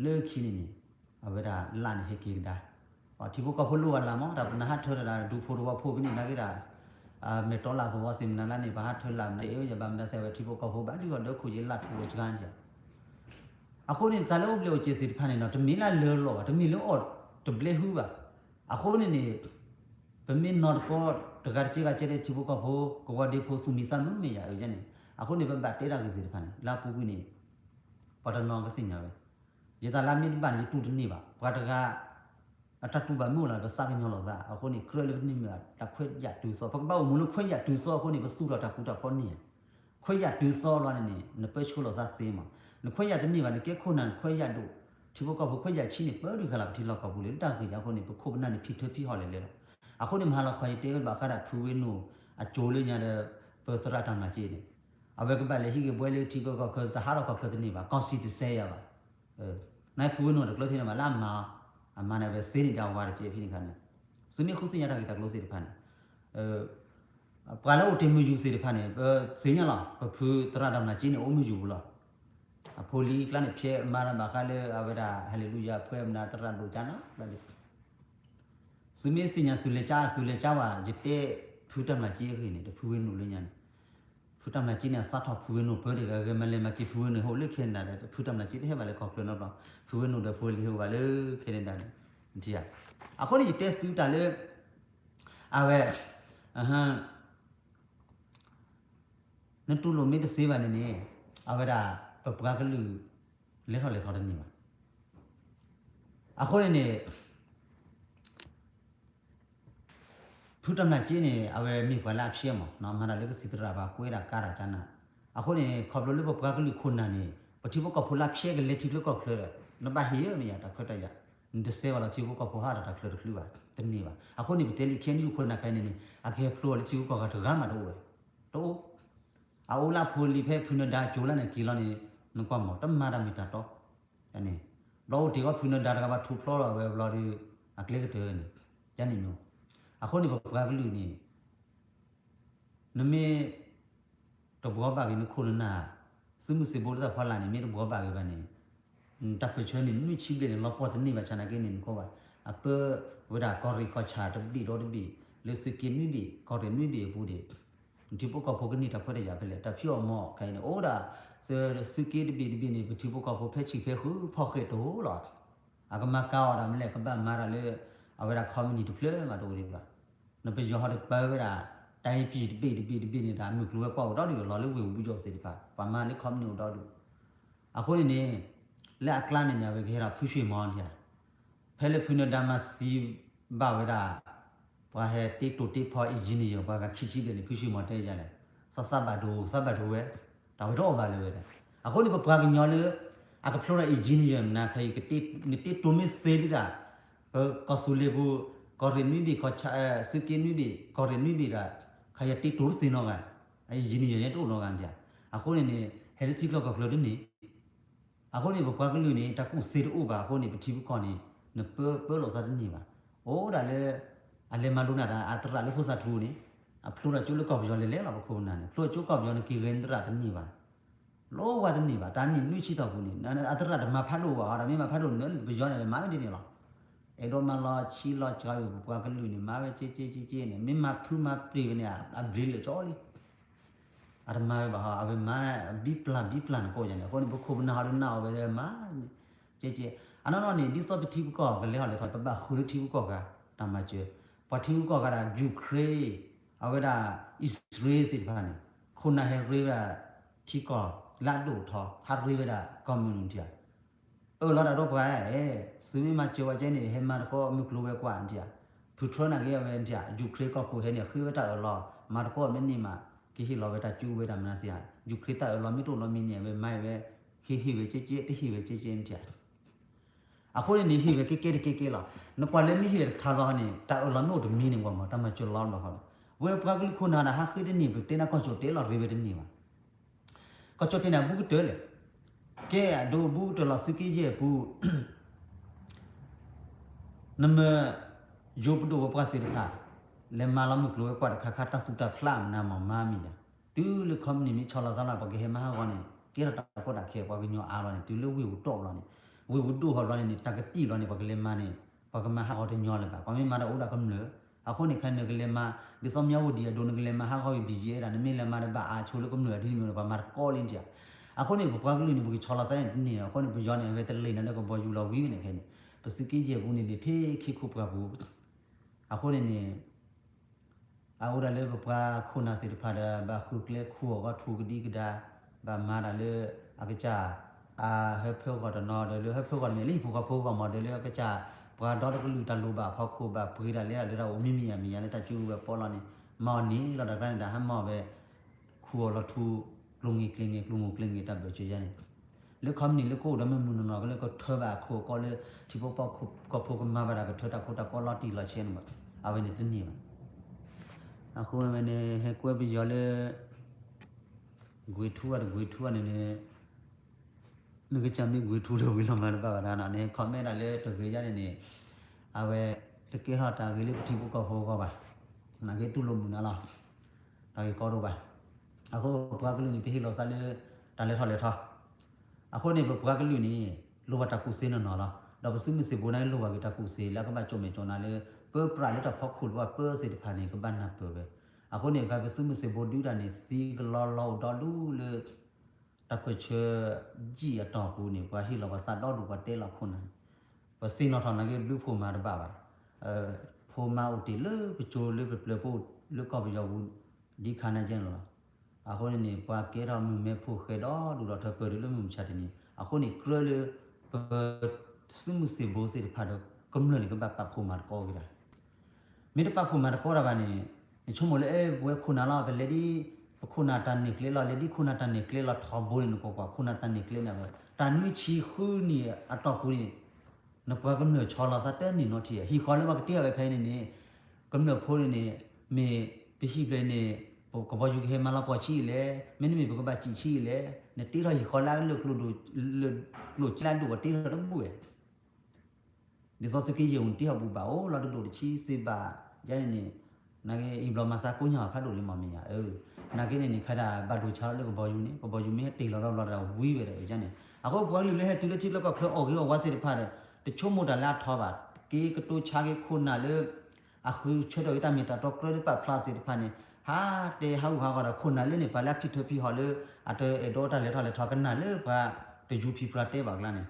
လေခင်းနေအဝဒါလန်ဟေကေဒါတီဘကဖလိုလာမောဒါပနာထရဒါဒူဖိုရောဖိုဘင်းနာကေဒါမေတော်လာဆိုဝစင်နာလာနေဘာထလာနေအေးရဗမ်ဒါဆေဝတီဘကဖိုဘာဒီကတော့ခုကြီးလာထူချကန်ကြအခုနေဇာလုံးဘလို့ကျေစီဖာနေတော့တမီလာလောလောတမီလောအော်တဘလေဟူပါအခုနေဗမင်းနော်ကောတကချီကချေတဲ့ချီဘကဖိုကိုဝဒီဖိုဆူမီဆာမမေရရနေအခုနေဗမ်ဘတ်တေရာကစီဖာနေလာပူပူနေပဒနောကစင်ညာပဲရတာလာမင်းပါနေတူတနေပါဘာတကအတတူပါမို့လားစကားညောလို့သာအခုနေခရလဘနေမြတခွဲရတူစောပကပောမလို့ခွဲရတူစောအခုနေပစုတော့တခုတော့ဖောနေခွဲရတူစောလောနေနပချခုလို့သာစေးမှာနခွဲရတနေပါနေကဲခုနန်ခွဲရတို့ဒီဘကဘခွဲရချင်းနေပရခလာတီလောက်ကဘူးလေတာကေရခုနေပခုဘနာနေဖိထဖိဟော်လေလေအခုနေမဟာလောက်ခွဲတဲဘာခါရထူဝင်းနိုအကျိုးလေးညာတဲ့ per terata na chini abe ke bale hi ke boile ti ko ko ta ha ko ko ni ba consi ti se ya ba nai phu no de lo thi na ma la ma amana be se ni da wa de che phi ni khan sumi khu sin ya ta ke ta lo se de phan pa la o ti mu ju se de phan ne se nya la phu terata na chini o mu ju bu la poli klan ne phe ma na ba ka le avera hallelujah phwe na terata do cha na la de sumi sin ya su le cha wa jite phu tam na chi khi ni de phu no le nya phú tam là chỉ là sát thọ phú nô bơi được cái mà lên mà cái phú nô hỗ lực khen là phú tam là chỉ thế mà lại có quyền đó phú nô được phú liu và lơ khen là gì à có gì test chúng ta lơ à vậy ha nên tu lô mấy cái gì vậy nè à vậy là tập cái lư lấy thọ đó nhiều mà à có này phú tam là chỉ này à vậy mình phải làm xe mà nó mà là lấy cái xịt ra vào quay ra cá ra chana à có này khắp lối bọc cái lư khôn này bữa chiều có phú làm xe cái lấy chiều có khơi nó bay hiếu mình đã khơi ra nhưng xe vào là chiều có phú hara đã khơi được lưu tên này à có này bị tên khen như khôn là cái này à cái phú là chiều có cái thứ mà đâu à ô là phú li phê phú nó đã chỗ là này kia là này nó có một tấm mà đam mê đó cái này đâu thì có phú nó đã cái bắt thu phlo là về là đi à cái cái thứ này cái này nhung à có này bọc cái lư này nó mớiตัวบัวบางอย่างนึกคนน่ะซึ่งมือสิบวันจะพอลานี่ไม่ตัวบัวบางอย่างนี้แต่ไปชวนนี่ไม่ชิบเลยเราพอจะนี่มาชนะกันนี่ก็ว่าอ่ะเพื่อเวลากอริกอชาตัวบีรถบีหรือสกินไม่บีกอริไม่บีพูดดิที่พวกเขาพวกนี้ถ้าเพื่อจะไปเลยแต่พี่อมอใครเนี่ยโอ้ด่าสกินบีนี่ที่พวกเขาพวกเพชรเพชรพอเคยโตหรออ่ะก็มาเก้าอะไรไม่เลยก็บ้านมาเลยเอาเวลาคอมมิวนิตี้เพลย์มาดูดีกว่านั่นเป็นย้อนไปเวลาได้ปีนี่ด่ามือกลัวเปล่าดอกดีเราเลยวิ่งบุญจบเสร็จป่ะประมาณนี้คอมมิวดอกดูอ่ะคนนี้และอักลานเนี่ยไปเกี่ยวกับผู้ช่วยมอนเนี่ยเพลย์พูนดามาซีบ่าวเวลาว่าให้ติดตัวติดพออินจิเนียร์ว่าคิดชิบเลยผู้ช่วยมอนได้ยังไงสับบาดูเว้ยแต่ว่าต้องมาเลยอ่ะคนนี้พอพากินยอเลยอ่ะก็เพราะว่าอินจิเนียร์นะใครก็ติดตัวไม่เสร็จละก็สุเลบุก็เรียนไม่ดีก็สกินไม่ดีก็เรียนไม่ดีละใครติดตัวสิน้องกันไอ้ยินดีเนี่ยตัวน้องกันจ้ะอ่ะคนนี้เฮลิจิกเราก็กลัวด้วยนี่อ่ะคนนี้บอกว่าก็รู้นี่แต่กูเสียรู้ป่ะคนนี้ไปที่บุกนี่เนี่ยเปิดหลอดซะนี่ป่ะโอ้ด่าเลยอะไรมาดูน่ะด่าอัตราเลยพูดซะทูนี่อ่ะพลูน่ะจุลกอบย้อนเลยเราบอกคนนั้นพลูจุลกอบย้อนกี่เรนตระนี่ป่ะโลว่านี่ป่ะตอนนี้ลุยชิตากูนี่นั่นอัตรามาพัดรู้ป่ะอะไรไม่มาพัดรู้เนี่ยไปย้อนอะไรมาไม่ได้นี่หรอไอ้โดนมาล้อชี้ล้อจ้อยบอกว่าก็รู้นี่มาเว้เจ๊เนี่ยไม่มาพูดมาปรีเนี่ยอ่ะบลิเลยจ้อเลยอาร์มาบ่าเอาไปมาบีพลันก็อย่างเนี่ยคนบุคคลน่ารู้น่าเอาไปเลยมาเจ๊อันนั้นนี่ดิสอบที่บุกก็เลยหาเลยถอยไปบ้าคุยที่บุกก็ตามมาเจอพอที่บุกก็ได้ยูเครนเอาไว้ได้อิสราเอลสิบ้านนี่คนน่ะเฮรีว่าที่ก็ลาดูทอฮารีว่าได้คอมมิวนิตี้เราได้รู้ป่ะซึ่งมาเจอว่าเจนี่เห็นมาก็มีกลัวกว่าอันเดียผู้ทรนักเรียนอันเดียยูเครนก็ผู้เห็นเนี่ยคือว่าแต่เรามาก็ไม่นี่มากี่เราไปแต่จูไปทำนั่นสิฮะยูเครนแต่เราไม่รู้เรามีเนี่ยไม่เว้ฮิวเจ๊ที่ฮิวเจ๊อันเดียอ่ะคนนี้ฮิวเก๋ล่ะนึกว่าเล่นนี่ฮิวข้าวนี่แต่เราไม่รู้มีนี่ว่ามาทำมาจุดร้อนมาเขาเว้ยพวกเราคนนั้นฮะคือเดี๋ยวนี้เต้นนักจุดเต้นเราเรียนเดี๋ยวนี้มาก็จุดที่นั่นบุกเต๋อเลยแกดูบุกเต๋อเราสกีเจ็บบุนั่นมันยูบดูว่าภาษีราเลมาลามุกลัวกว่าข้าตัดสุดท้ายพลามน้ำมามีเนี่ยดูลูกคำนี้มีชอลาซาลาบอกเห็นมาฮะวันนี้เกี่ยวกับก็ได้เขียนว่ากินยาอาลานี่ดูลูกวิวโตลานี่วิวดูฮอลานี่ตั้งแต่ตีลานี่บอกเลมานี่บอกมาฮะเขาถึงยอเลยป่ะพอมีมาได้อุดาคำเหนืออ่ะคนนี้ใครนึกเลมาดิสอมยาวดีโดนนึกเลมาฮะเขาอยู่บีเจร้านนี่เลมาได้บ้าอาชูลูกคำเหนือที่นี่มันป่ะมาคอลินจ้ะอ่ะคนนี้บอกว่าลูกนี่บอกชอลาซานี่คนนี้บอกย้อนเนี่ยเวทเลยนั่นก็บอกอยู่เราวิวเนี่ยแค่นี้ภาษากี่เจ้าบุนี่เลยที่ขี้คุบกับบุอ่ะคนนี้อาอุดาเลบปะคุณอาศิรพาดาบะคุกเลคัวก็ถูกดีกดาบะมาดาเลอากจาเฮเพลก็ดนอเดเลเฮเพลก็เนี่ยลิผู้ก็ผู้บ่มาเดเลอากจาปะดอดก็ลุตาลูบะพอคูบะปรีดาเลเลเรามีเนี่ยตะจูบะปอลอนี่มอนี่เราดากันดาหมอเวคัวเราทูลุงอีกลิงอีกลุงกลิงอีตะเบเจยันเลคำนี่เลโกดมันมุนนอก็เลยก็เทบะโคก็เลยที่พวกก็พวกมาบะดาก็เทตะโคตะก็ลอตีลอเชนบ่เอาไว้นี่ตนี่အခုမနေဟဲကွဲပြီးရောလေ ဂွေထူကနေငါကချမ်းမီဂွေထူလို့ဝီလမန်ပါဒါနာနေခမဲလာလေတကေကြနေနေအဝဲတကေဟာတာကလေးပတိပုကဟောကောပါနာကေတူလို့မနာလားဒါကေကောတော့ပါအခုဘွားကလူနေပြေလို့စားလေတန်လေထော်လေထော်အခုနေဘွားကလူနေလိုဘတာကုစေနော်လားတော့ပစုမစေဘနိုင်လိုဘကတကုစေလာကမချုံမေချုံနာလေเปปราเลตะพอขุดว่าเปสิตพานี่ก็บ้านน่ะเปเว้အခုနေကပစုမစေဘဒူတာနေစီကလောလောတော်လူလေတကွချေကြီးအတော်ဘူးနေကွာဟီလောကစားတော်လူကတဲလောက်ခုနပစီနော်ထော်နာကေလူဖို့မာတပါပါဖိုမာဥတီလေပချိုလေပပလပိုလေကောပယောဘူးဒီခါနေကျန်လောအခုနေပွားကေတော်မြမဲဖို့ခဲတော်လူတော်ထပရလေမြချတဲ့နေအခုနေကရလေပစုမစေဘစေဖာတော့ကမ္လနေကဘပဖို့မာကောကြလားမေတ္တာဖို့မာကောရပါနေချုံမလေဘွယ်ခုနာလာပဲလေဒီခုနာတန်နိကလေလာလေဒီခုနာတန်နိကလေလာထဘိုးနကိုကွာခုနာတန်နိကလေနာပဲတန်မီချီခူနီအတော့ဘူးနီနပွားကမ္လချောလာစတဲ့နီနော်တီဟီခေါ်လေမကတိရပဲခိုင်းနေနေကမ္လဖိုးနေမေပရှိပလေနေကဘောယူခေမလာပေါ်ချီလေမင်းမီဘကဘချီချီလေနေတီရဟီခေါ်လာလို့ကလူလူချလန်ဒူကတီရတော့ဘူးရဲ့ဒီစောစကီယုံတီဟဘူးပါအိုလာတို့ချီစေပါရနေနာကေအင်ဘလမစာကိုညာဖတ်လို့လည်းမမြင်ရနာကေနေခါတာဘတ်တူချာလို့ဘောယူနေဘောယူမဲတေလောတော့ဝီးပဲတယ်ကျန်နေအခုဘောလူလည်းဟဲ့တူလက်ချီလောက်ကခလောအော်ကေဝါစီတဖတ်တယ်တချို့မို့တာလာထောပါကေကတူချာကေခုနာလေအခုချေတော့တမီတာတော့ကရပတ်ဖလာစီတဖတ်နေဟာတေဟောက်ဟာကတော့ခုနာလေနေပါလာဖြစ်ထဖြစ်ဟောလေအတေတော့တာလေထော်လေထော်ကနာလေပါတဂျူဖီဖလာတေပါကလာနေ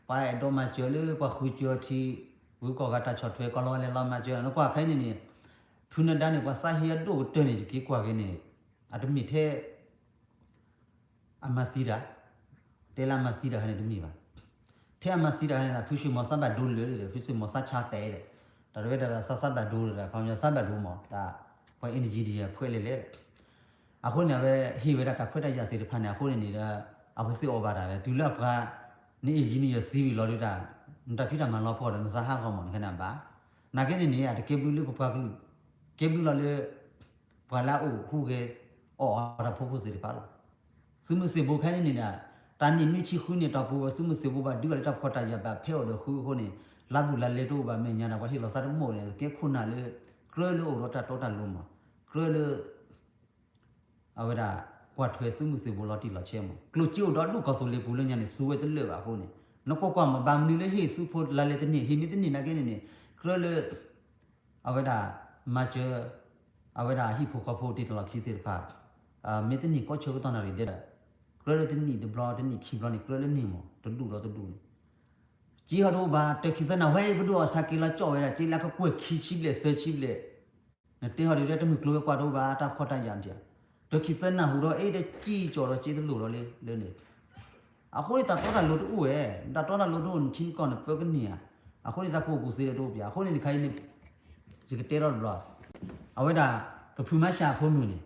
ပါတော့မချေလေပါခူချေတီဝူကောကတာချော့ထွဲကောလောလေလောမချေနော်ကွာခိုင်းနေဖုန်ဒန်နေပါစာဟီယဒိုတဲနေကြီးကွာကနေအတမီထဲအမစီရာတဲလာမစီရာခနဲ့တမီပါထဲအမစီရာခနဲ့ဖူရှိမဆဘဒူလေဖူရှိမဆချတဲတယ်ဒါတွေဒါဆဆဘဒူတာခေါင်းရဆဘဒူမောဒါဘာအင်ဂျီဒီရဖွဲလေလေအခုနေပဲဟီဝရကခွတ်တိုက်ရစီတဖန်နေအခုနေနေတာအခုစီအော်ဘာတာလေဒူလဖာနေအင်ဂျီနီရစီဗီလော်လို့တာတဖိတာမလောဖို့တယ်မစားဟာကောင်းမောခဏပါနာကနေနေရတကေဘလူလေးပပကလူကေဘလူလာလေဘာလာအိုဟူကေအော်ရဖို့ဖို့စီပါလားစုမစီဘခိုင်းနေတာတန်နီမီချီခုနေတော့ဘူးစုမစီဘဘာဒီဝရတာဖော်တာရပါဖဲော်တော့ခုခုနေလာဘူးလာလေတော့ဗာမညာနာဘာဟီလောစားမောနေကေခုနာလေကရလိုရတာတော့တာလုံးမကရလိုအဝဒါကွာထွေစုမစီဘလော်တီလော်ချဲမကလူချိုတော့လူကဆိုလေဘူးလညာနေစူဝဲတယ်လေပါခုနေနကောကွာမဘာမနီလေဟေစုဖို့လာလေတနေဟိမီတနေနာကေနေကရလိုအဝဒါမချေအဝဒါဟိဖို့ခဖို့တီတော်ခီစီဖာမေတနီကိုချိုတော့နာရီတဲ့ကရလတနီဒဘလာတနီခီဘလာနီကရလနီမောတဒူတော့တဒူကြီးဟာတော့ဘာတခိစနာဝဲဘဒူအစကီလာကြော်ရတာကြီးလာကကွက်ခီချီလေဆချီလေနေဟာရီတဲ့မကလိုကွာတော့ဘာတာခေါ်တန်ကြမ်းကြတခိစနာဟူတော့အဲ့တဲ့ကြီးကြော်တော့ကြီးတလူတော့လေလဲနေအခုတာတော့တာလို့တူရဲ့တာတော့တာလို့တော့ချင်းကောနပကနီယာအခုတာကိုကူစီတော့ပြအခုနေခိုင်းနေဒီကတဲတော့လားအဝဲတာကဖူမရှာဖို့မြူနေ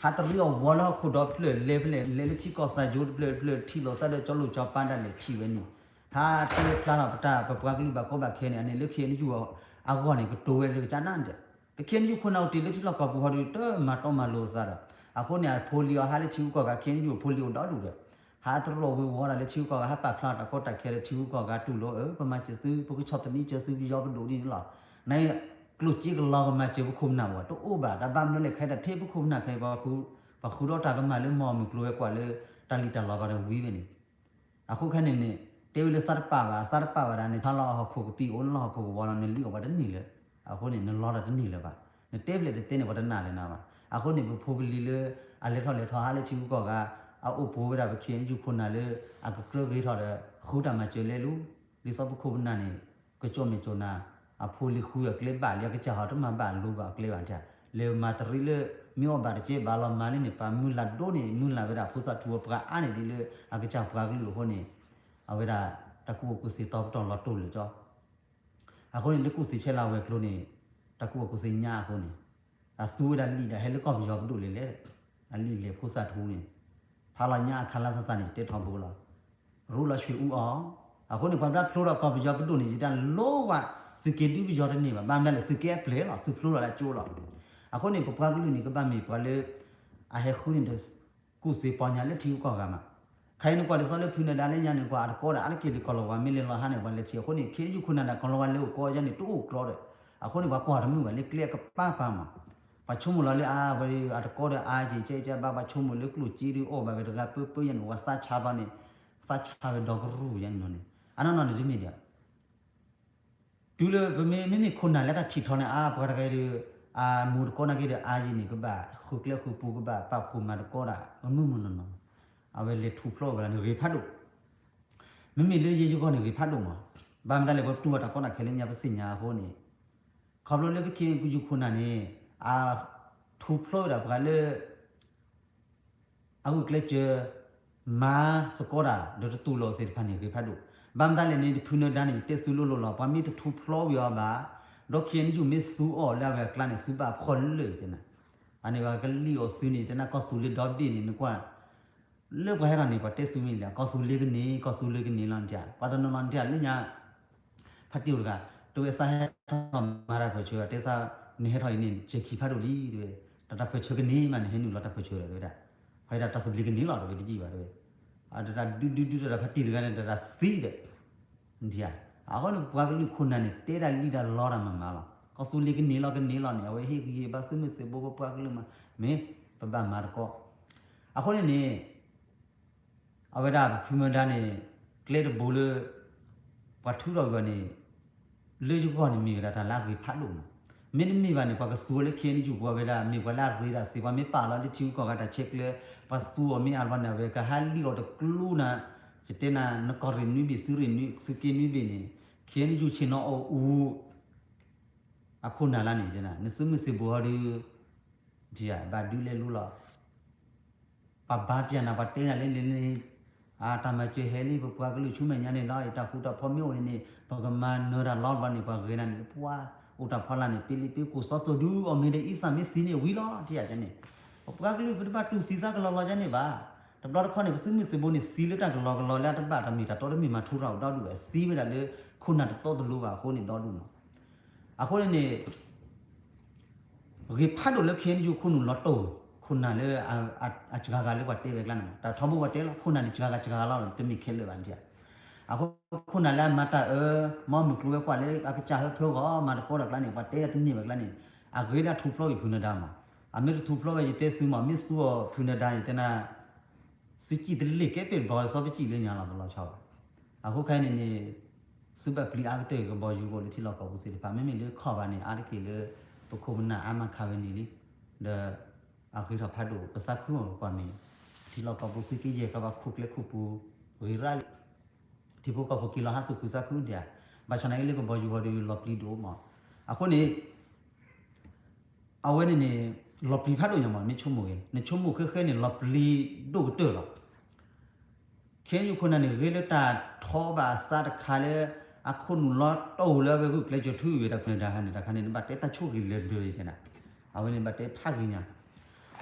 ဟာတရီဝလာခုတော့ဖလေလေဖလေလေချီကောစာဂျိုဖလေဖလေထီလို့စားတဲ့ကျော်လို့ကျော်ပန်းတယ်လေထီပဲနေဟာတေကလာပတာပပကလူဘကောဘခဲနေအနေလုခေနေကျူအကောနေကတိုးရဲကချာနန်တဲ့တခင်ကျူခုနောက်တီလက်ထလောက်ကဘူဟော်ရီတော့မတော့မလို့စားတာအခုနေဖိုလီယိုဟာလေချူကောကခင်ကျူဖိုလီယိုတော့လူတဲ့ဟာတရောဝဝလာလေချူကောကဟာပဖလာတကောတက်ခဲတဲ့ချူကောကတူလို့ပမာချစုပုကချောတနီချစုပြီးရောက်လို့ဒီလားနိုင်ကလူကြီးကလောကမချေဘခုမနာဝတော့အိုဘာဒါဘာမလို့လေခဲတဲ့ထေဘခုမနာခဲပါခုတော့တာကမှလည်းမော်မီကလိုကွာလေတလီတလောကရဝီးပဲနေအခုခနဲ့နေတေဝလစတ်ပါပါဒါနေထလောခုကပီအိုလောခုဝါလနေလီဘာတနေလေအခုနေလောရတနေလေပါနေတေဘလက်တဲ့နေဘာတနာလေနာပါအခုနေဖိုးပလီလေအလေထော်လေထော်ဟာလေချီကောကအအိုဘိုးရပါခင်ယူခုနာလေအကကရဝေးထော်တဲ့ခုတာမကျွေလေလူဒီစဘခုမနာနေကကြောမေချောနာအဖိုလီခူရကလေပါလေကချာဟာတမဘာလူပါကလေပါချာလေမာတရီလေမြောဘာချေဘာလမာနေပါမူလာဒိုနေမူလာဝေဒါဖုစာတူပကအာနေဒီလေအကချာပကလူဟိုနေအဝေဒါတကူကုစီတော့တော်လတ်တိုလေကြောအခုနေလကုစီချဲလာဝဲကလိုနေတကူကုစီညာဟိုနေအဆူဒါလီဒါဟဲလကောမယောဘဒူလေလေအလီလေဖုစာထူနေဖာလာညာခလာစစနေတေထောင်ဘူးလားရူလာရွှေဦးအောင်အခုနေပပဖလိုတော့ကောမယောဘဒူနေဒီတန်လောဝစကေတူဘီယောတဲ့နေမှာဘာမှလည်းစကေပလေလားစဖလိုလာကျိုးလားအခုနေပပကလူနေကပါမီပလေအဟဲခုနေဒစ กูเสียปอนยาเล็กที่กูก็มาใครนึกว่าเดี๋ยวซ้อนเล็กพินดาเล่นยานึกว่าอะไรก็ได้อะไรเกี่ยวกับเราว่าไม่เล่นเราหันในวันเล็กเชียวคนนี้คิดอยู่คนนั้นคนละวันเล็กก็ยันนี่ตู้กรอดคนนี้ว่าก่อนมึงว่าเล็กเลี้ยกับป้ามาปัจจุบันเราเลยบริอะไรก็ได้เจ๊บ้าปัจจุบันเล็กลูกจีริโอแบบเวลาเปื่อยยันว่าซาชาบานี่ซาชาเป็นดอกรูยันนู่นนี่อันนั้นนั่นดีมีเดียดูเลยไม่มีคนนั้นแล้วถ้าทิศทางเนี่ยพอเราไปดูมูดก็นักเรียนจีนี่ก็แบบคุกเลี้ยคุกปูก็แบบป้าคุมมาก็ได้มันนั่นเอาไปเลี้ยทุบโลกแล้วเนี่ยพัดดูไม่มีเรื่องยี่ก็เนี่ยพัดดูมั้งบางทีเลยว่าตัวตะก็นักเรียนยาไปสิญญาโหนี่ขับรถเลยไปเคียงกูอยู่คนนั้นนี่ทุบโลกแบบกันเลยเอาก็เลยเจอมาสกอระเดี๋ยวตัวเราเสร็จพันเนี่ยพัดดูบางทีเลยเนี่ยพูนด้านนี้เตสุโลโลเราพอมีทุบโลกอยู่บ้าเราเขียนอยู่ไม่สู้อ๋อแล้วแบบกลางเนี่ยสู้แบบคนเลยจ้ะนะอันนี้ว่าก็เลี้ยวสู้นี่จ้ะนะก็สู้เลยดอบดีนี่นึกว่าเลือกไปให้เราเนี่ยพอเตสุมีแล้วก็สู้เลยกันนี่ก็สู้เลยกันนี่ลันจ้ะพอตอนนั้นลันจ้ะเนี่ยพัดอยู่กันตัวเอสาให้ทำมาได้พอช่วยเตสาเนี่ยให้เราเนี่ยเช็คขี้พัดดูดีด้วยแต่ถ้าพอช่วยกันนี่มันเห็นอยู่แล้วถ้าพอช่วยเลยได้พอได้ถ้าสู้เลยกันนี่เราด้วยดีกว่าด้วยแต่ดูแต่พัดตีกันเนี่ยแต่ซีเด็ดนี่အခုကဘာလို့ခုနနဲ့တဲတာလီတာလောရမှာမလားကဆူလီကနေလောကနေလောနေအဝေဟိကြီးဘာစမစဘောဘပွားကလမမေပပမာကောအခုနေအဝေဒါဖူမဒါနေကလေဘူလပထူတော့ကနေလေယူကောနေမိရတာလာကြီးဖတ်လို့မင်းမိပါနေပါကဆူလေခင်းကြီးဘောဝေဒါမိဘလာရီဒါစီပါမေပါလာလေချူကောကတာချက်လေပါဆူအမေအလဘနာဝေကဟာလီတော့ကလူနာจิตนานักเรียนนี่บิสุรินนี่สุกินี่บินี่เขียนอยู่ชินออูอะคุณน่ะล่ะนี่จ้ะนะนึสุมิสิบัวดิจิอ่ะบาดูเลลูล่ะปะบาเปียนะปะเตนะเลตามะเจเฮนี่ปะปะกลุชุเมญะนี่ล่ะตะฟุตะพอมิ้วนี่ปะกะมานอราลอดบะนี่ปะเกนะนี่ปัวอุตะพอละนี่ปิลิปิกูซอซอดูอเมเดอีสามิสีนี่วีล่ะจิอ่ะจ้ะนี่ปะกลุปะบาตุซีซากะลอจ้ะนี่บาตบลอดข้อนี่ซึมิสิโบนี่ซีเลตะกลอกลอแล้วตบะตะมีตะตอมีมาทูเราดอดูซีเวลาเลคุณน่ะตอตลูบาโคนี่ดอดูอะโคนี่ริพัดโลเขียนอยู่คุณลอโตคุณน่ะเลอะจกากาเลว่าเตเวกลันตะทอมว่าเตลคุณน่ะจกากาลอตมีเคเลบันจิอะคุณน่ะละมาตะมอมกลัวกว่าเลอะกะจาโพลก็มาตะโกดกลันนี่ว่าเตตนี่เวกลันนี่อะเวลาทูโพลอยู่พุนดามาอะเมทูโพลอยู่เตซึมามิสูพุนดาอยู่ตะนะสุจิตลิเกเป็นบอสอบจิเลยญาละตลอดชอบအခုခိုင်းနေစုပပလီအားတဲ့ကဘောယူကိုလေတိလောက်ကောစီပါမမေလေခေါ်ပါနေအားတကေလေပခုမနာအမခါဝနေလေဒအခုရဖတ်လို့ပစခုပါမီတိလောက်ကောစီကီရဲ့ကဘာခုကလေခုပူဝီရလတိဘကဖကီလာဟာစုကုစခုတဲ့ဘာချနိုင်လေကဘောယူကိုလောပလီဒိုမှာအခုနေအဝဲနေလောပလီဖတ်လို့ရမှာမချုံမို့နေချုံမို့ခဲနေလောပလီဒိုတော့ เขียนอยู่คนนั้นนี่เวลาตาทอบาซาตะคาเลอะคนลอโตแล้วเว้ยกูเลยจะถืออยู่ตะคนดาหันนี่ตะคันนี่บัดเตตะโชกิเลยเดยกันน่ะเอาไว้นี่บัดเตพากิญา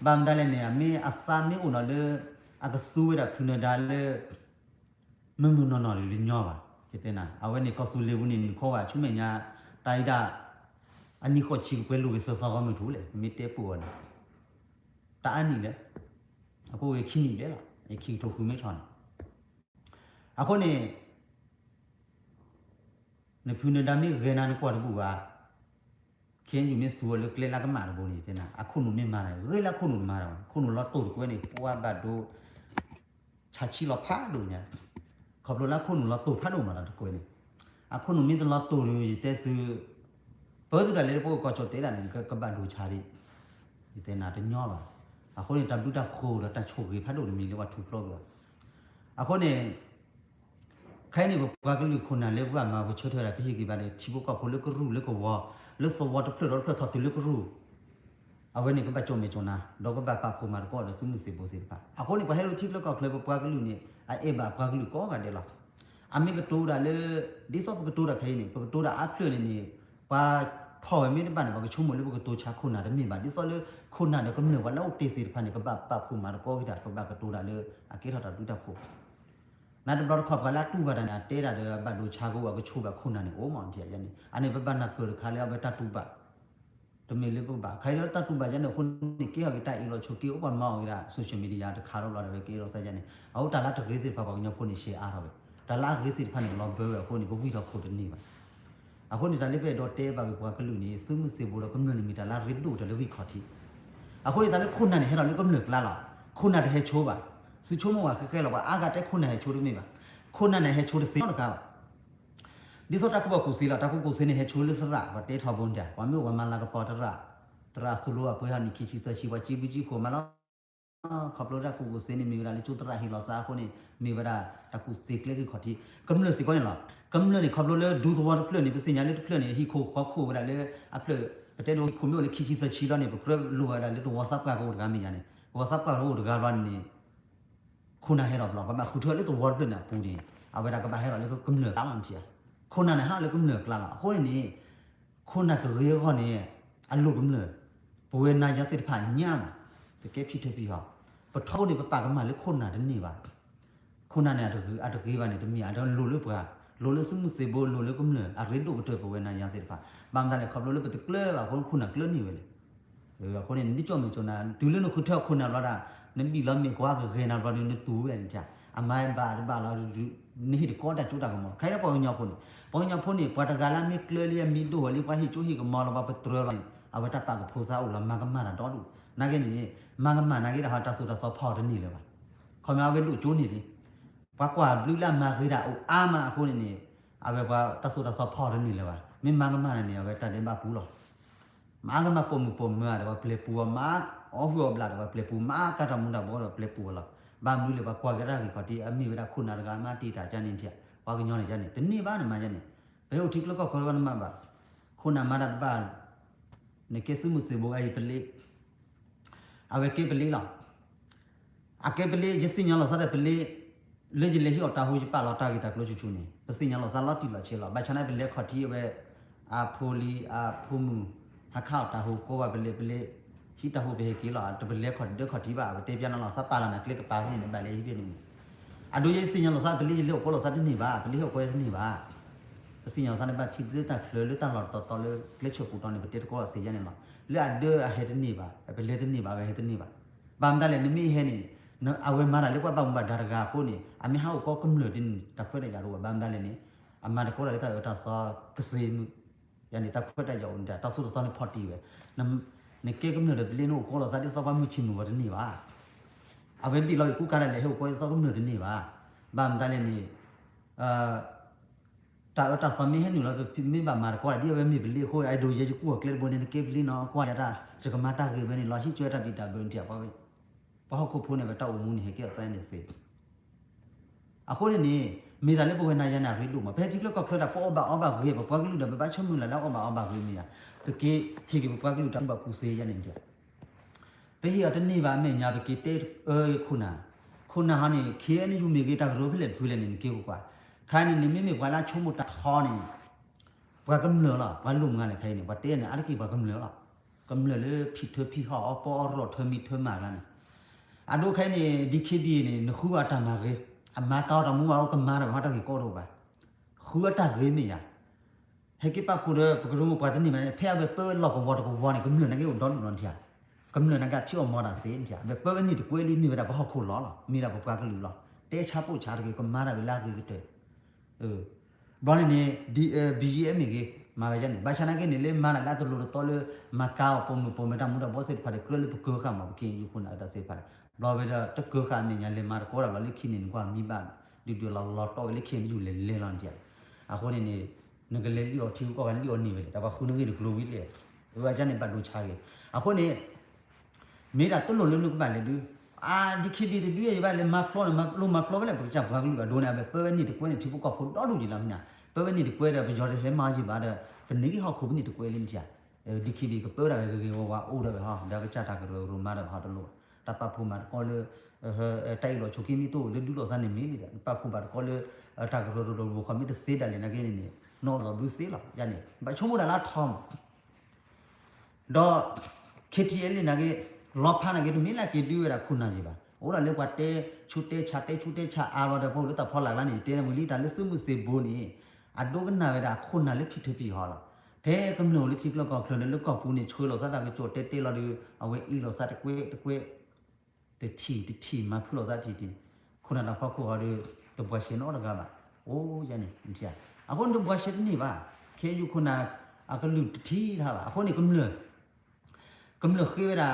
บางดาเลเนี่ยมีอัสซามีอุนอเลอะกซูเวดะพุนดาเลมมุนนอลิญอบ่จิเตนะเอาไว้นี่ก็สุเลบุนี่ข้อว่าชุเมญาไตดาอันนี้ข้อชิกเปลูซอๆก็ไม่ถูเลยมีเตปูอ่ะตาอันนี้แหละအခုခင်းနေတယ်လားခင်းထုတ်ခုမဲထောင်းအခုနေဖူနဒမီဂေနာနကွာဘူပါခင်းယူမစူလကလေလာကမာဘူနေတဲ့နာအခုနုနေမာရရေလာခုနုမာရခုနုလောတိုကွနေပွားဘတ်ဒိုချာချီလောဖာလို့ညာခဘလလာခုနုလောတိုဖာလို့မာလာကွနေအခုနုမီတလောတိုလို့ရတဲ့စဘောဒူတလေပိုကောချောတဲလာနေကဘတ်ဒိုချာရီတဲ့နာတညောပါအခုနေတဘလူတာခိုးတာချိုကြီးဖတ်လို့မီလေဝထူဖလော့အခုနေခိုင်းနေဘကလူခုနလေဘမှာဘချွတ်ထရပြည့်ကြီးပါလေချီဘကဖိုလကရူလကဝါလစဝတ်ဖလော့ဖလော့ထတ်လကရူအဝဲနေကဘချုံမေချုံနာတော့ကဘပါဖိုမာကောလစုမှုစီပိုစီပါအခုနေဘဟဲလိုချီလကခလဘကလူနေအေဘဘကလူကောကတဲ့လားအမေကတိုးတာလေဒီစောပကတိုးတာခိုင်းနေပကတိုးတာအဖလွနေပါဖော်မင်းဘာနေဘကချုံမလေဘကတိုးချခုနာတယ်မြင်ပါဒီစောလေခုနာတယ်ကမနေဝလောက်တေစီဖာနေကဘပါဖိုမာကောကိတာဘကတိုးတာလေအကေထတာတူတာဖို့နာတဘလခပ်ကလာတူကရနာတဲတာတဲ့ဘတ်ဒိုချာကိုကချိုးကခုနာနေအိုမောင်ပြရနေအနေဘဘနာပရခါလျာဘတတူပါ တမီလေးပုပါခိုင်ရတတ်ကူပါကျန်ခုနိကေဟတိုက်အလို့ချိုကေဥပမောင်ရဆိုရှယ်မီဒီယာတခါတော့လာတယ်ကေတော့ဆက်ကျန်နေအော်ဒါလာတကေးစစ်ဖပါညခုနိရှေအားတော့ပဲဒါလာကေးစစ်ဖန်လောဘဲခုနိကိုပြီးတော့ခုတနေပါအခုနိဒါလေးပဲတော့တဲပါကွာကလူနေစုမှုစေဖို့တော့ကမ္နလီမီတာလာရစ်တို့တလူပြီးခေါ်တီအခုဒါလည်းခုနနေဟဲတော့လေကမ္နလလာခုနတဲ့ဟဲချိုးပါစုချိုးမောကခဲလောပါအာကတဲ့ခုနဟဲချိုးလို့မိပါခုနနဲ့ဟဲချိုးတဲ့စေတော့ကောဒီဆိုတကူကူစီလာတကူကူစီနေဟဲချိုးလို့စရာဘာတဲထော်ဘွန်ကြဝါမျိုးဝမလာကပေါ်တရာတရာဆူလိုအပွဲဟာနိခိချီစရှိဝချီပူကြီးဖို့မလားခပ်လို့တကူကူစီနေမိလာလေချိုးတရာဟီလာစာခုနေမိဗရာတကူစီကလေးခေါ်တီကမ္နလစီကောလားကမ္နလခပ်လို့လေဒူသောဖလနေပစညာလေဖလနေဟီခိုခေါခိုဗရာလေအဖလပတဲလို့ခုမျိုးလေခိချီစရှိလာနေပကရလိုရလေတော့ WhatsApp ကောကမီညာနေ WhatsApp ကောကဘာနေခုနဟဲတော့ဘလောဘာခုထွေလေတော့ word နာပူဒီအဝရကဘာဟဲတော့လေကမ္နလတာမှန်ချာခုနနဲ့ဟာလေကမ္နလကလာဟိုနေခုနကရေခေါနေအလုကမ္နလဘဝနာရစစ်ဖာညာတကယ်ဖြစ်တယ်ပြီးဟာပထောနေပပကမလေခုနတဲ့နေပါခုနနဲ့တော့အတကေးပါနေတမီအတော့လိုလို့ပါလိုလို့စုမှုစေဘလိုလို့ကမ္နလအရေတော့တော့ဘဝနာရစစ်ဖာဘာမှလည်းခပ်လို့ပတကလဲပါခုနကလနေဝလေခုနေနိချောမီချောနာဒူလို့ခုထောက်ခုနလာတာနမီလမေကွာကေနာဘာနေတူရဲ့ကြအမိုင်းပါလာနိဟိကောတာကျူတာကမခိုင်ရပေါ်ညောဖုန်ပတ်တကလာမီကလလီမီဒိုလီပါဟိချိုဟိကမောလဘပထရလအဝတပါကဖိုစာဥလမကမနာတော်လူနာကေနေမကမနာကေဟာတဆူတဆောဖော်တနေလေပါခေါမဝဲလူကျိုးနေလေဘာကွာဘလူလာမာခေတာအာမအခုနေအဝဲပါတဆူတဆောဖော်တနေလေပါမင်းမကမနာနေဝဲတတ်တယ်ပါဘူးလောမကမပုံမရတော့ပလေပူမာအော်ဖ်ဘလာတော့ပလေပူမာကတမွန်တာဘောတော့ပလေပူလာဘာမလို့လေဘာကွာကြတာဒီခတိအမိဝရခုနာရကမတီတာချန်နေချက်ဘာကညောနေချန်နေတနေ့ပါနေမှချန်နေဘယ်ဟုတ်တိကလကခေါ်ရမမှာခုနာမရတ်ဘာနေကဆုမှုစေဘောအဲ့ပလေအဝဲကေပလေလားအကေပလေဂျစင်ညာလောစားတဲ့ပလေလေဂျလေဟီအတာဟူပါလာတာဂီတာကလို့ချူချူနေပစင်ညာလောစားလာတီလာချေလာဘာချန်တဲ့ပလေခတိပဲအဖိုလီအဖူမူဟခောက်တာဟူကိုပါပလေရှိတဟိုဘေကီလာတပလေခတ်ဒခတိပါတေပြန်လာစပါလာနကလစ်ပါနေတယ်လေပြနေအဒိုရေးစင်ညာလာစပလီလေကိုလောစတဲ့နေပါပလီဟိုကွဲစနေပါစင်ညာစနေပါချစ်တဲ့တာဖလေတန်လာတော်လေကလစ်ချိုပူတောင်းနေပတေကောစေရနေမှာလေအဒအဟက်နေပါပလေတဲ့နေပါပဲဟက်နေပါဘာမတလည်းနမီဟဲနေနော်အဝဲမာလာလေကွာပေါင်ပါဒါရဂါခိုးနေအမေဟောက်ကောကမ်လို့တင်တခွဲတဲ့ကြတော့ဘာမတလည်းနေအမတကောလည်းတာဆောကစေနယန်တခွဲတဲ့ကြောင့်တာဆူဆောနေဖော်တီပဲနေကေကမ္နလပလင်းကိုကောလာစားတဲ့စောပါမှုချင်းမှုပါတယ်နေပါအဝဲပြီလောက်ကူကားလည်းဟိုကိုစောကမ္နလနေပါဘာမတလည်းနေတာဆမီဟနူလာမိဘာမာကောဒီဝဲမိပလီခိုအိုင်ဒိုယေကူကလဘနေကေပလီနော်ကွာရတာစကမတာကေဘနေလောရှိကျွဲတာဒီတာဘွန်တီပါပဲဘာခုဖုန်နဲ့တောက်မှုနေဟဲ့ကဲဆိုင်နေစေအခုနေမိသားလေးဘဝနာရနာရီလို့မဖဲတိကလကခရတာပေါ်ဘာအဘဝေဘပွားကလူတဘချုံမလာတော့အဘဝေမီယာတကေဟီကဘပွားကလူတဘကူစေရနေတယ်ဘယ်ရတနေပါမယ်ညာဘကေတဲခုနာဟာနေခေအန်ယူမီကေတာရိုဖလက်ဖူးလက်နေကေကွာခိုင်းနေမိဘွာလာချုံမတာခေါနေဘွာကမလောဘာလုံငါနေခိုင်းနေဘတဲနေအရကိဘကမလောကမလောလေဖိထဖိဟာပေါ်ရောထမီထမာလာနေအဒိုခိုင်းနေဒီခိဘီနေနခုအတနာကေအမကောက်တော့မူအောင်ကမာတော့ဟာတော့ကိုတော့ပါခူအတာရေမီယာဟဲကိပပူရပကရုမပတ်နေမဖဲဘပဲလောကဘောတကဘောနေကမ္နနကေဒေါ်နွန်တီယာကမ္နနကဖြောမောတာစေင်းတီယာဘပဲနေတကွေးလေးမိရတာဘာခုလောလားမိရပပကလူလားတဲချပုချာတကေကမာရဝလာကေတဲ့ဘာနေဒီ BGM ကေမာဝဲနေဘာချနာကေနေလေမာလာလာတလူတော်လေမကောက်ပုံမတာမူတော့ဘောစစ်ဖာကလလပကောခမှာကင်းယူခုနာတာစေဖာဘာဝဲတကောခအမြညာလေမာကောရလလိခိနေကွာမိပါဒီဒီလောတော့လိခိနေယူလေလေလန်ကြအခုနေငကလေးလီော်ချီကောကန်လီော်နေပဲဒါပါခုနကြီးကလိုဝီလေဝါချနေပတ်လို့ချာကေအခုနေမိတာတလို့လုံးလုံးပါလေဒီအာဒီခိဒီဒီရပါလေမဖလောမလို့မဖလောပဲလေပချဘာကလူကဒိုနာပဲပဲနေတကွဲနေချီပုကဖို့တော့လူဒီလားမညာပဲနေတကွဲတယ်ပြောတယ်ဟဲမာကြီးပါတဲ့ဖနေကြီးဟောက်ခုနေတကွဲလင်းချာဒီခိဒီကပဲတာကေဟောဝါအိုးတယ်ဟာဒါကချတာကရိုမာတော့ဟာတလို့တပဖူမာကောလေတိုက်လို့ချုပ်ကီမီတို့လေဒူလို့စနေမီနေတာပဖူမာကောလေတာကရိုဘခမီတစေးတယ်နေကနေနေနော်တော့ဘူးစေးလားယနေ့ဘာချုံမလားထောင်းတော့ KTL နာကေလောဖာနာကေမီလာကေတူရခုနာကြီးပါဟိုရလေကွာတဲချူတဲချအာဝတော့ဘုလို့တဖော်လာလာနေတဲမူလီတာလက်စုမှုစေဘိုးနေအဒိုကနာဝဲတာခုနာလေဖြစ်ထပြီဟောလား thế cầm nồi chích lo cọp phơi nó cọp pu này chui lo sát cái chỗ tê tê lo đi ở với y lo sát cái quê tê thì mà phơi lo sát thìคนนั้นเขาเขาดูตัวบัวเชนออกกันบ้าโอ้ยันนี่นี่จ้ะอ่ะคนตัวบัวเชนนี่บ้าแค่อยู่คนน่ะอ่ะก็ลืมที่ท่าบ้าคนนี้ก็เหนื่อยคือเวลา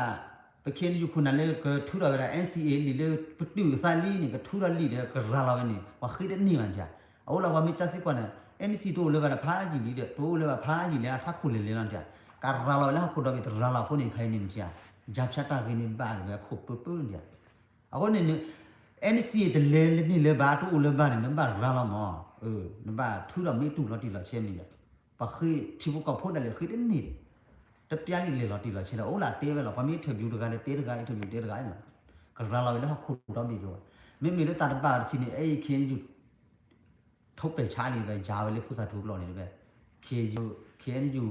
ไปแค่อยู่คนนั้นเลยก็ทุเรศเวลา NCA นี่เลยไปดูซาลีนี่ก็ทุเรศลีเดียวก็ราลาวันนี้ว่าคือเด็ดนี่มันจ้ะเอาละว่ามีจัสสิกว่าเนี่ย NCA ตัวเลยว่าพาจีลีเดียวตัวเลยว่าพาจีเลยถ้าคุณเลยนั่นจ้ะการราลาแล้วคุณเราไปราลาคนนี้ใครนี่จ้ะจับชะตากินบ้านแบบขบปื้นจ้ะเอาคนนี้NCA တလဲနေလဲဘာတူလဲဘာနေဘာရာလာမောနဘာထူတော့မေတူတော့တီလာချင်းနေရပခိချီဘကဖို့တယ်လေခိတဲ့နေတပြားလေးလေတော့တီလာချင်းတော့ဟုတ်လားတေးပဲလားဗမေထဗျူတကလည်းတေးတကအထဗျူတေးတကအဲ့လားကရာလာလည်းခုတော့ပြီတော့မေမေလည်းတာတပါချင်းနေအဲ့ခင်းယူထုတ်ပဲချားနေပဲဂျာပဲလေဖုစားထိုးလို့နေတယ်ပဲခင်းယူ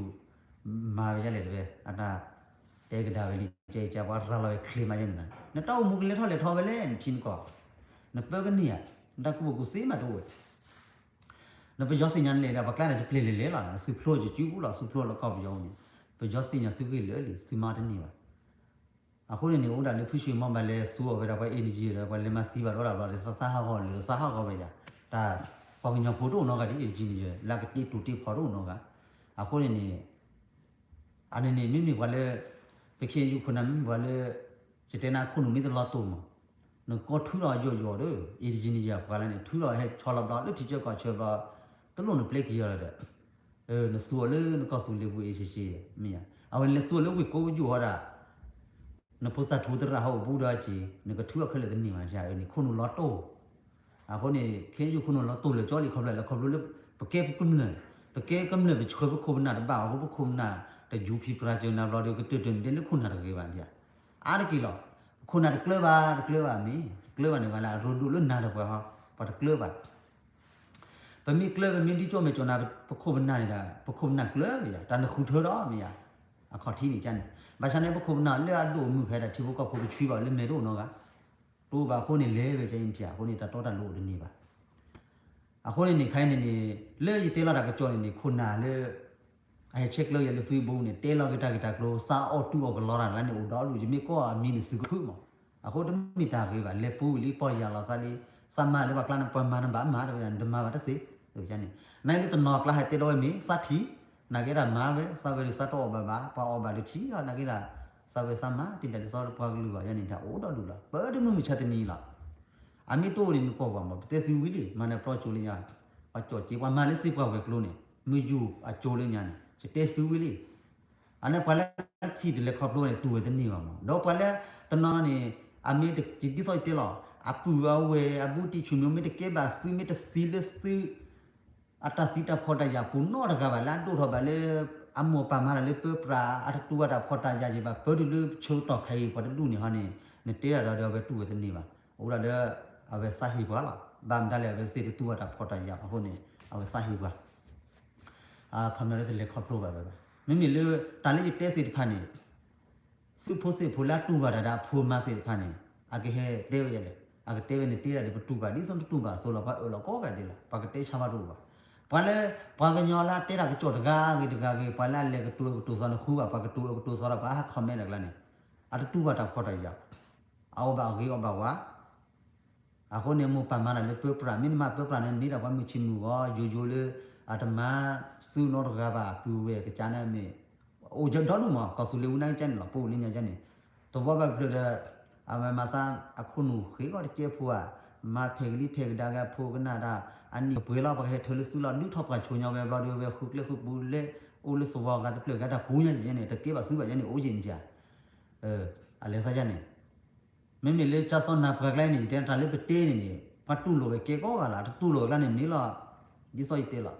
မာပဲရလေပဲအတာတေကဒါပဲလေကျေချာပါရာလာခလီမရင်နော်တော့မူကလေးထော်လေထော်ပဲလေချင်းကောနပကနီယာဒါကူကိုစေးမတော့နပကြောစညာလေဘာကလာကြပလေလေလာစဖလိုကျူဘူးလားစဖလိုလောက်ကောက်ပြောင်းနေပကြောစညာစကြီးလေလေစီမာတနေပါအခုနေဦးတာလေဖူးရွှေမောင်မလဲစူပဲဒါပဲ energy လေဘာလေမစီပါတော့တာလေဆာဟာဟောလေဆာဟာကောပဲဒါပေါင်ညာဖိုတိုနော်ကဒီ energy နေလာကတိတူတိဖော်တော့နော်ကအခုနေအနေနေမိမိကလည်းပခေယူခုနမဘာလေစတဲ့နာခုနမိတလာတော့နကောထူရကြောကြောတော့အေဒီဂျီနီယာပါလာနေထူရဟဲချော်လာတော့လက်တီချက်ကောချေပါတလုံးနပလက်ကြီးရတဲ့နဆူလေနကောဆူလေဘူးအေရှိမီယာအဝင်လက်ဆူလေဝကိုယူဟတာနပုစတ်ထူတရဟောဘူးဒါချီနကထူရခက်လေနေမှာရှာနေခုနလောတော့အခုနေခင်းယူခုနလောတော့လေကြောလီခေါ်လိုက်ခေါ်လို့ပကေပကုမလေပကေကမလေဘချခွဘခုမနာဘာဘခုမနာတဂျူဖီပရာဂျနာဘလော်ဒီကတွတ်တယ်လေခုနာရကေပါညာအားကီလောခုနကကလဘာမီကလဘာနေကလာရူဒူလနာတော့ဟာပတ်ကလဘာပမီကလဘာမီဒီချိုမေချိုနာပခုမနာနေတာပခုမနာကလဘာတန်ခုထောတော့မီယာအခါတီနေချန်ဘာချန်နေပခုမနာလေအဒိုမှုခဲတာတီဘကဖို့ချွေးပါလေမေတော့နော်ကတူပါခုနေလဲပဲချင်းချာခုနေတာတော့တလို့နေပါအခုနေခိုင်းနေလေရီတေလာတာကကြောနေခုနာလေအဲချက်လို့ရလေဖီဘုံနေတေလောကတာကလို့စာအော်တူအော်ကလောရာလနေဦးတော့လူကြီးမေကောအမီနေစခုမအခုတမီတာကေပါလေပူလီပေါ်ရလာစားလီစမလေပါကလန်ပမနဘာမာဒဒမဘာတစီလို့ချန်နေနိုင်လေတနော်ကလာဟတေလို့မီစတီနာကေရာမာပဲစာဝေစတော့ဘာပေါ်ဘာလချီနာကေရာစာဝေစမတင်တယ်စောပွားကလူကရနေတာအိုးတော်လူလားဘာတမှုမချက်တနီလားအမီတိုရီနပေါ်ပါမတေစီဝီလီမနပရောချိုလီယာအချောချီဝါမလေးစီပွားဝဲကလို့နေမီယူအချိုလီညာနေတေစီဝီလီအနေပလက်ချီတယ်ခေါပလို့နေတူတဲ့နေပါမတော့ပလက်တနာနေအမီတจิตဆိုတေလောအပူဝဲအဘူတီချူမျိုးမီတကေဘာစီမီတစီလစီအတစီတဖော်တရပူနောတကဘာလန်တူထောဘာလေအမောပါမာလေပပရာအတူဝတာဖော်တရကြီးပါဘဒူလူချိုတော့ခိုင်ပေါ်တူနေဟာနေတေရတော့ပဲတူတဲ့နေပါဟိုလာတဲ့အဝဲစာဟီပါလားဗမ်ဒါလေပဲစီတူဝတာဖော်တရဟိုနေအဝဲစာဟီပါခမရတဲ့လေခေါပလို့ပါပဲမိမိလေတာလေးတဲစီတဖာနေစုဖို့စီဖိုလာတူပါတာဖိုမစီတဖာနေအကေဟဲတဲရလေအကေတဲဝနေတေးရတယ်တူပါဒီစုံတူပါဆိုတော့ဘာလောကောကတယ်လားပါကတဲချာမတူပါဘာလဲဘာကညောလာတဲတာကကြောတကားကြီးဘာလာလေကတူစနခူပါပါကတူစရပါခမဲနကလာနေအတူပါတာဖော်တရအောဘာဂေအောဘာဝါအခုနေမပမာနာလေပပရာမင်းမပပရာနေမိတာဘာမချင်းဘူးဂျိုလေအတမစုနောတကဘာပူဝဲကချာနေမေအိုဂျန်တော်လူမကဆူလေဦးနိုင်ချန်လားပူလင်းညာချန်နေတော့ဘာပြတဲ့အမမဆာအခုနုခေကောတေဖူအာမဖေကလီဖေကဒါကဖိုကနာဒါအန်နီဘွေလာဘခဲထလဆူလာလူထော့ကချုံညောပဲဘလာဒီပဲခုကလေခုပူလေအိုလဆိုဘာကတပလကဒါဘူးညာချန်နေတကေပါစုပါညာနေအိုဂျင်ချာအလဲစားချန်နေမိမိလေချာစောနာပကလိုက်နေတယ်တာလေးပတေးနေပတ်တူလိုပဲကေကောကလာတူလိုကလည်းမီလာဒီဆိုတေလာ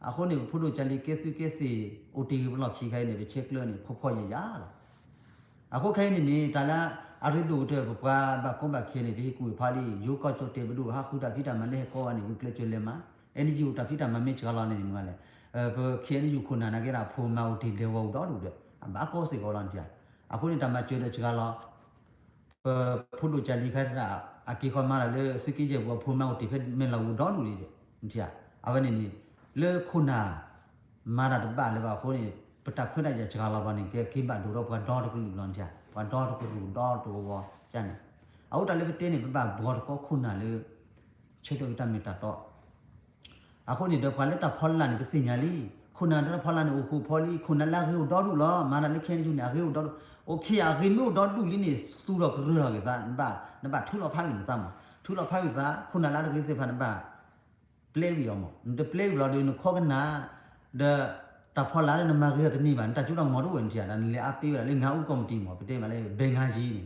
အခုနေဖုလို့ချန်လီကေစီအိုတီဘလောက်ချီခိုင်းနေပဲချက်လို့နေဖော်ရရလားအခုခိုင်းနေတာလာအရိဒိုတဲ့ဘာကွန်ဘခဲနေဒီကူဖာလီယိုကောချောတေဘလူဟာခုတာဖိတာမလဲကောကနေကလချွလေမှာအန်ဂျီယိုတာဖိတာမမေချကလာနေနေမှာလဲခဲနေယူခုနာနာကေရာဖိုမော်တီလေဝတော့လူတဲ့ဘာကောစီကောလန်တျာအခုနေတာမကျွေးတဲ့ချကလာဖုလို့ချန်လီခိုင်းတာအကီခေါ်မာလေစကီကျေဘောဖိုမော်တီဖက်မလာဝတော့လူလေးတဲ့တျာအဝနေနေလေခုနာ มาดาบ้าเลยว่าคนนี้ประตักขึ้นได้จะชะลาวันนี้แกคิดบ้านดูรอบกันดอตกุลอนจ้ะวันดอตกุลดอตัววจันเอาแต่เลยไปเต้นนี่บ้าบอดก็คุณน่ะเลยช่วยตัวตามีตาต่ออาคนนี้เดี๋ยวพันเลยตาพอลลันก็สิญญาลีคุณน่ะเดี๋ยวพอลลันโอ้โหพอลีคุณน่ะละคือดอดูล้อมาดาเลยแค่นี้อยู่เนี่ยคือดอโอเคอะคือไม่ดอดูลีนี่สู้ดอกเรื่องกันซะบ้านั่นบ้าทุเราพังกันซะมั้งทุเราพังกันซะคุณน่ะละก็คือพันบ้าplay วิวมั้งเดี๋ยว play วิวเราเดี๋ยวข้อกันนะเดี๋ยวแต่พอแล้วเนี่ยมาเกี่ยวกับนี่บ้านแต่จุดเราหมดรู้วันที่อ่ะนั่นเลยอาปีเลยงาอุกอมตีมั้งไปเตะมาเลยเบงฮาจีนี่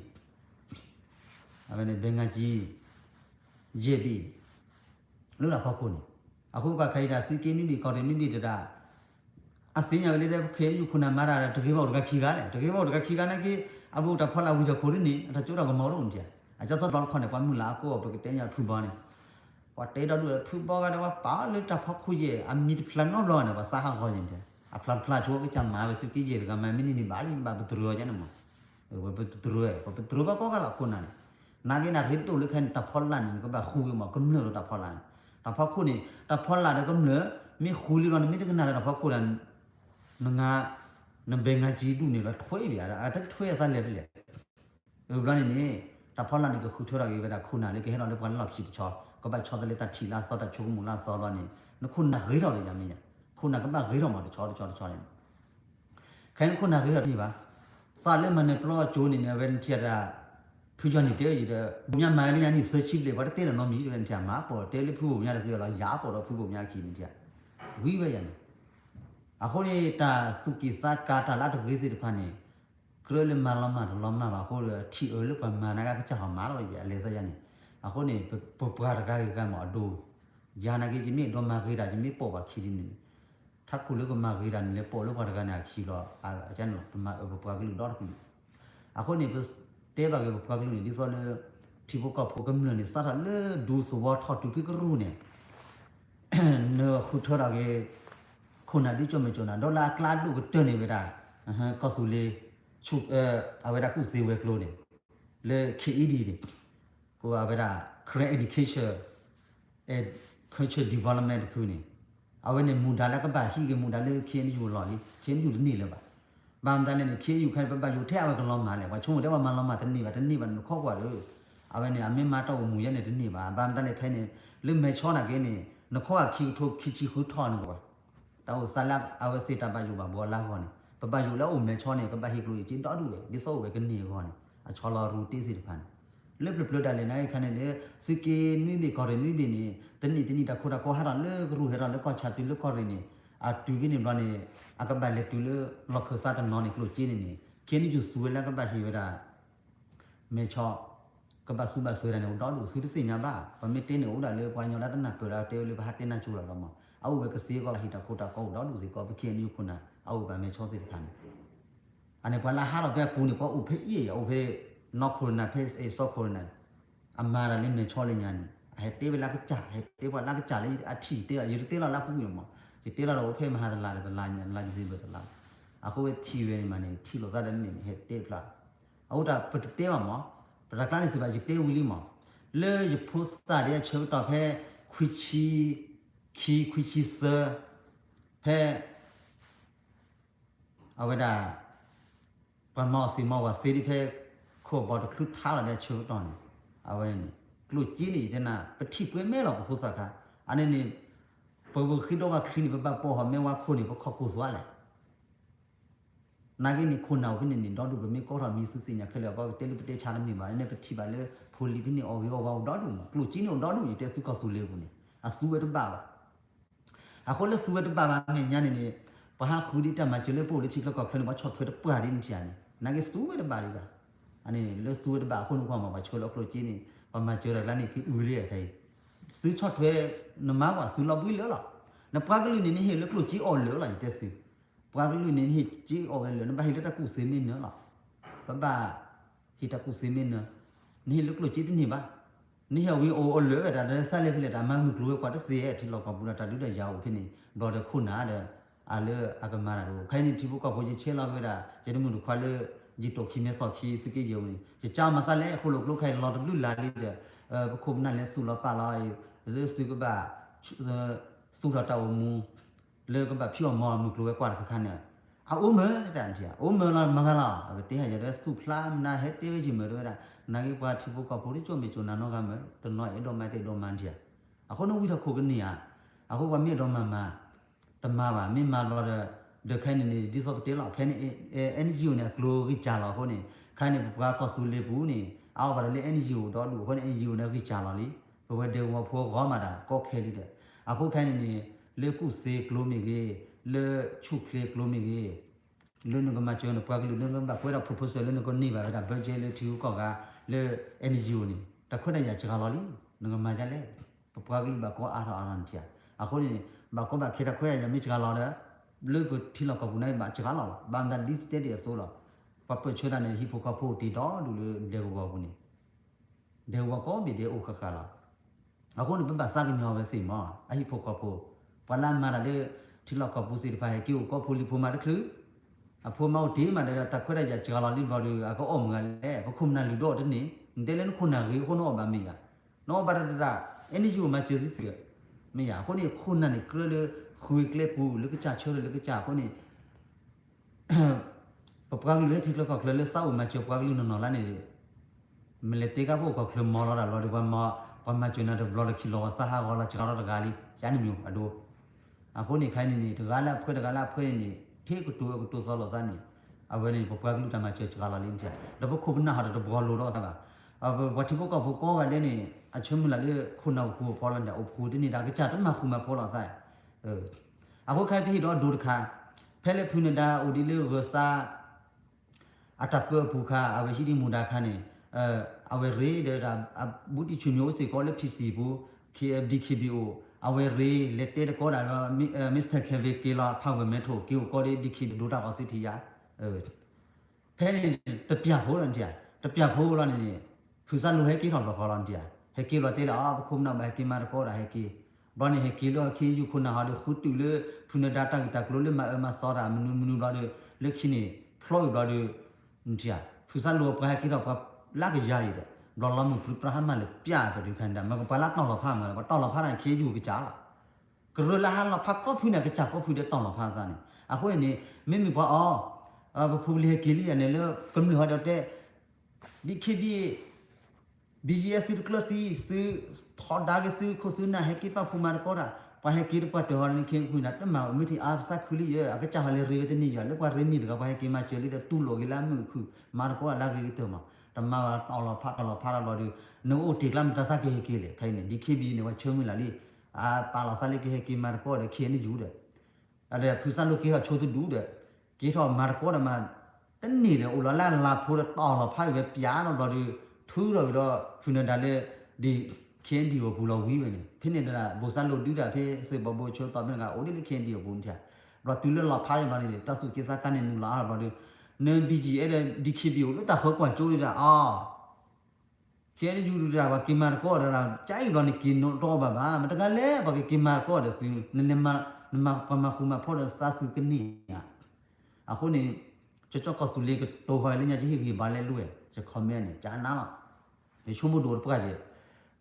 อะไรเนี่ยเบงฮาจีเจบีรู้ละพอคนนี่အခုကခိုင်တာစီကင်းနေပြီကော်တယ်နေပြီတတာအစင်းရလေးတဲ့ခဲယူခုနမာရာတကေဘောတကခီကားလေတကေဘောတကခီကားနေကေအဘူတဖော်လာဝီတော့ခိုရနေအတကျိုးတော့မမောတော့ဘူးကြာအကျဆော့တော့ခေါနေပမှုလာကိုဘကတဲညာထူပါနေဟောတဲတော့ထူပါကတော့ပါလေတဖောက်ခွေအမီဖလန်နော်လောနေပါစာဟာခေါ်ရင်တဲ့အဖလန်ဖလာချိုးကချမ်းမာပဲစကီဂျေကမမင်းနေပါလိမဘာဘဒရောကျနမဘဒရောဘာကောကလာခုနနာကေနာရစ်တူလခန်တဖော်လာနေကဘာခူမကမလို့တဖော်လာတဖောက်ခုနေတဖော်လာတဲ့ကမလို့မိခူလီလောနေမိတကနာတဖောက်ခုရန်ငါနဘေငါကြီးတူနေလားထွေးပြရတာအဲ့ဒါထွေးရစမ်းလေလေဘယ်လိုနေတဖော်လာနေကခူထွေးရကြီးပဲခုနာလေကဲတော့လေဘာလောက်ဖြစ်ချောก็ไปชอตเลยตัดทีละซอตชุกมูลาซอลนี่นคุณน่ะเฮ้ยเราเลยยังไม่เนี่ยคุณน่ะก็มาเฮ้ยเรามาชอเลยใครคุณน่ะเฮ้ยเราที่ป่ะซาเล่มันเนี่ยเพราะโจนี่เนี่ยเว้นเทียระผู้จอนี่เตยอยู่เด้อบุญญามาเนี่ยนี่เสิร์ชเลยว่าเตยแล้วน้องมีเรื่องจะมาปอเตยเลยผู้บุญญาตะเกียเรายาปอเราผู้บุญญาขี้นี่เทียวิเวยันอะคนนี้ตาสุกิสากาตาลาตะเกสิตะพันนี่กระเลยมาลมาบ่าโคที่ลึกประมาณนั้นก็จะหามาเราอย่าเลยซะยันนี่အခုနေပပရာကကမအဒိုဂျာနာကြီးမြင့်တော့မာဂီရာကြီးမြပေါ်ပါခီနေထပ်ခုလကမာဂီရာနေပေါ်လို့ပါကနာခီတော့အကျန်တော့ပပရာကလူတော့ခုအခုနေတဲပါကပပရာကလူနေဒီဆိုလေတီဘကဖို့ကမလို့နေစားတယ်ဒူဆိုဝါထတူဖိကရူနေနော်ခုထရကေခုနာဒီချမချနာဒေါ်လာကလာလူကတနေဝတာကောဆူလေချုပ်အဝရကုစေဝဲကလို့နေလေ KED ကိုအဝရ create education and culture development ခုနေအဝနေမူဒါလကပါရှိကမူဒါလေခင်းယူလော်လီခင်းယူနေလေပါဘာမှတန်းနေခင်းယူခိုင်ပပယူထဲအဝကလောမှာလေဘာချုံတဲ့ဘာမလောမှာတနေပါခေါ်ကွာလို့အဝနေအမင်းမတော့မူရနေတနေပါဘာမှတန်းနေခိုင်နေလေမဲချောနာကင်းနေနခေါ်ခီထိုခီချီဟူထောနေကွာတောဆလပ်အဝစီတပယူပါဘောလာခေါ်နေပပယူแล้วမဲချောနေကပဟိကလူချင်းတော်တူလေဒီစောဝဲကနေခေါ်နေအချောလာရူတီစီတဖန်လေပလပလဒါလေနိုင်ခနဲ့လေစကီနီဒီကော်ရနီဒီနေတနီတခိုတာကိုဟာရလေဂရူဟရလေကောချာတီလေကော်ရနီအတူကင်းနေဘနေအကဘလေတူလေလောက်ခစားတနော်နေကလို့ချင်းနေခင်းနီကျဆူလာကဘဟီဝရာမေချောကဘဆူဘဆွေရနေတော့လူစူတစညာပါပမတင်းနေဦးလာလေပွာညောလာတနာပရာတေလေဘာတင်းနာချူလာတော့မအဝဘကစီကောဟီတာခိုတာကောတော့လူစီကောပခင်းနီခုနာအဝဘမေချောစီတခါနေအနေပလာဟာတော့ပဲပူနေပေါ့ဥဖေးအေးဥဖေးนอกคนนะเพศซอกคนนะอามาอะไรไม่ชอบเลยยันไอ้เต้เวลาก็จ่าไอ้เต้ว่าลาก็จ่าเลยอาทิตย์เต้ยืดเต้เราลาปุ๊บอยู่มั้งยืดเต้เราเพศมหาตลาดเลยตลาดยันลาจีบตลาดอาเขาเวทีเวนี่มันเนี่ยที่เราได้เงินไอ้เต้พลาเอาแต่ปฏิเต้มามั้งปฏิการนี่สิบาจีเต้วิลิมั้งเลยจะพูดสาเดียเชื่อต่อเพศคุยชีเซอร์เพศเอาไว้ได้ปนมอสิมอว่าซีดีเพศခိုဘောတခလူထားလာတဲ့ချိုးတော်နေအဝဲနေကလူကြီးနေတဲ့နာပတိပွဲမဲတော့ပုစခါအနေနေဘဘခိတော့ကခင်းဘဘပေါ်ဟမဲဝါခုနေဘခကူစွာလဲနာဂိနေခုနာဝိနေတော့ဒုဘမေကောရမီစုစညာခဲလဘောတယ်လီပတေချာလမီမာနေပတိပါလေဖိုလီဘီနေအော်ရောဘောတော့ဒုကလူကြီးနေတော့ဒုရတဲ့စုကဆူလေးဘူးနေအဆူဝဲတပါအခုလဲဆူဝဲတပါနေညာနေဘာဟာခူဒီတမချလေပိုလိချိကကောဖဲနဘချော့ထွေးတပွားရင်းချာနေနာဂိဆူဝဲတပါလီပါอันนี้เลือดสู้ได้บ้าคนความมาช่วยเราโคจีนี่พอมาเจอแล้วนี่คืออุ้ยเลยใครซื้อช็อตเวน้ำมากกว่าซื้อเราบุ้ยเหลือหรอน้ำปลากระลุยนี่เห็นแล้วโคจีอ่อนเหลือหรอจะซื้อปลากระลุยนี่เห็นจีอ่อนเหลือน้ำปลาเห็นแล้วตะกูซื้อไม่เนื้อหรอป้าบ้าเห็นตะกูซื้อไม่เนื้อนี่เห็นแล้วโคจีที่นี่บ้านี่เห็นวิโออ่อนเหลือแต่เดี๋ยวซาเล่ไปเลยแต่มันมีกลัวกว่าที่เสียที่เรากับบุรุษแต่ดูได้ยาวพี่นี่เราเดี๋ยวคุณนะเดี๋ยวอะไรอากามาดูใครนี่ที่พวกเขาพูดเชื่อเราก็ได้จะได้มึงดูควายเลยจีตกขี้เมสอขี้สกีเยอะนี่จะจ้ามาซะแล้วคนลูกใครรอดบลูลาลีเด้อคุมนั่นแหละสุรปาลอยซื้อก็บ่าสุรตาวมู le ko ba phio mo mu klo kwa kha ne a o me ta tia o me la ma la te ha ya de su phla na he te ji me do da na ki pa thi bu ko pho ri cho me cho na no ga me to no e do ma te do man tia a ko no wi da ko ke ni ya a ko ba mi do ma ma ta ma ba mi ma lo de khai ni di so te la khai ni NGO ne klo ki cha la ho ni khai ni ba ko su le bu ni a ba le NGO do du ho ni NGO ne ki cha la li bo de wo pho go ma da ko khe li de a ko khai ni le ku se klo mi ge le chu kle klo mi ge le no ma cho no pa klo no ba ko da proposal le no ko ni ba da budget le thu ko ga le NGO ni ta khone ya cha la li no ma ja le pa klo ba ko a tha a ran tia a ko ni ba ko ba khe da khwe ya mi cha la le le ko thi la ko bu nai ba cha la ba da list de so la pa pa chwe da ne hi pho ka pho ti do du le de ko ba bu ni de wa ko bi de o kha kha la a ko ni ba sa ki nyaw ba si ma a hi pho ka pho pa la ma da le thi la ko bu si de fa he ki ko pho li pho ma de khlu a pho ma o de ma de ta khwe da ya cha la li ba lu a ko om nga le ko khum na lu do de ni de le ko na ri ko no ba mi ga no ba da any you ma che si si me ya ko ni khun na ni kle le khui kle pu le ka cha cho le ka cha ko ni pa pa lu le thi lo ko kle le sa u ma che pa lu no no la ni me le te ka bo ko kle mo la lo de ba ma pa ma che na de blo le ki lo sa ha ko la cha lo ga li ya ni myu a do a ko ni khai ni de ga la phwe de ga la phwe ni the ko to so lo sa ni a we ni pa pa lu ta ma che cha la li cha de bo khu na ha de bo lo do sa ba a ba thi ko ko ko ga de ni a chum la le khu na khu pho la da o phu de ni da ka cha ta ma khu ma pho la sa a ko khai phi do do kha phe le phu na da o di le go sa a ta pe phu kha a we hi di mu da kha ni a we re de da bu ti chu nyo se ko le phi si bu KFD KBO a we re le te de ko da Mr Kevin ke la pha we me tho ke ko de di khi do da ko si thi ya phe le ta pya ho ran tia ta pya ho la ni phu sa lu he ki thon lo kho lan tia he ki lo te la a khum na ba ki ma ko da he ki ba ni he ki lo ki yu khu na ha de khu tu le phu na data ki ta klo le ma so da mnu ba de le ki ni flow ba de tia phu sa lu ba ki lo ba la ki ya yi de lo la mu pra ha ma le pya ba de khan da ma ba la taw lo pha ma ba taw lo pha da ki yu ki cha laကရလာလာဖကောဖူနေကချကောဖူတဲ့တောင်းလာဖားစားနေအခုနေမိမိပါအော်ဖူလီကီလီနဲ့လေကမ္လီဟာတဲ့ဒီခေဘီ BGS ကလစီစထော်ဒါကစခုစနာဟကိပဖူမာကောရာပါဟကိရပတ်တော်နေခင်ခုနာတမမိတီအာစခူလီရအကချဟလေရေတဲ့နေရလေကွာရင်းနီကပါဟကိမချေလီတဲ့တူလိုကလာမှုခုမာကောလာကိတမတမတော်လာဖာတော်လာဖာတော်ဒီနိုတီကလမ်တသကိကိလေခိုင်နေဒီခေဘီနေဝချုံမလာလီပါလာစားလေးကဟကီမာကောတဲ့ခင်းနေယူတယ်အဲ့ဒါဖူဆန်လိုကေဟာချိုးတူတဲ့ကေထောမာကောတဲ့မှာတနေတယ်အိုလာလာဖိုးတော့လာဖိုက်ပဲပြားတော့ဒီထူးတော့ပြီးတော့ဖူနဒါလေးဒီခင်းဒီကိုဘူလောဝီးပဲနေဖြစ်နေတာဘိုဆန်လိုတူးတာဖြစ်စေဘဘချိုးတော်ပြန်ကအိုဒီလေးခင်းဒီကိုဘူးချာတော့တူလလာဖိုက်မှာနေတဆူကိစ္စကနေနူလာတော့ဒီနန်ဘီဂျီအဲ့ဒီခီဘီကိုလို့တာခေါ်ကွာကျိုးနေတာကျဲယူရတာပါကင်မာကောရတာကြိုက်လို့နေကင်းတော့ပါမတကလည်းဘာကင်မာကောတဲ့စင်းနမပမခုမဖော်စာစုကနီအခုနေချောကဆူလေးကတော့ဟိုလည်းညကြီးကြီးဘာလဲလို့ရခမင်းနေဂျာနာလားဒီချုံမတို့ပကကြ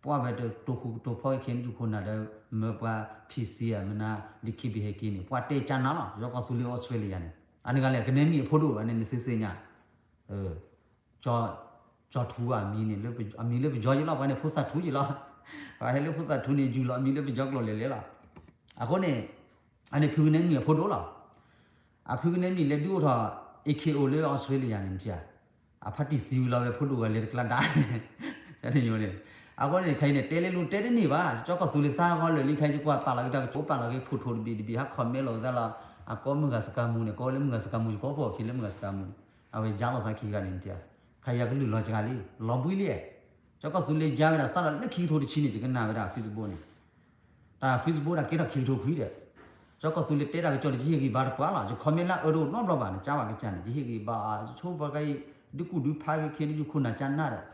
ပွားပဲတူဖော်ခင်သူခုနာတဲ့မပွား PC ရမနာဒီခိဘီဟကင်းနေပွားတေဂျာနာလားရောကဆူလေးဩစတြေးလျနေအနေကလည်းကနေမီဖိုတိုအနေနဲ့စစ်စစ်ညာจอทูอ่ะมีเนี่ยเลยไปมีเลยไปจอยล่ะว่าเนี่ยพุทธทูจิล่ะว่าให้เลยพุทธทูนี่จูล่ะมีเลยไปจอกล่ะเลยล่ะอ่ะคนเนี่ยอันนี้พื้นเนี่ยมีพุทธล่ะอ่ะพื้นเนี่ยมีเลยดูท่า AKO เลยออสเตรเลียเนี่ยจ้ะอ่ะพัดที่ซิวล่ะพุทธก็เลยกลันได้จะได้อยู่เนี่ยอ่ะคนเนี่ยใครเนี่ยเตเลยลุเตได้นี่ว่าจอกก็สุริซ่าก็เลยนี่ใครจะกว่าปาละก็จะปาละก็พุทธบีฮักคอมเมนต์ล่ะซะล่ะอ่ะก็มึงก็สกามูเนี่ยก็เลยมึงก็สกามูก็พอคิดเลยมึงก็สกามูเอาไว้จ้าก็สักขี้กันเนี่ยจ้ะခရကလူလောချကလေးလောပွေးလေးကျောက်ကစုလေးကြားရတာစလာလက်ခီထိုးချင်းနေကနာဝရ Facebook နဲ့ဒါ Facebook ကကေတော့ခီထိုးခွေးတယ်ကျောက်ကစုလေးတဲတာကကြော်ကြီးကြီးဘာပွားလာကျော်ခမင်းလာအော်တော့တော့ပါနဲ့ကြားပါကချန်ကြီးကြီးဘာချိုးပါကဲဒုကုဒုဖာကခင်းကြီးခုနာချန်နာတယ်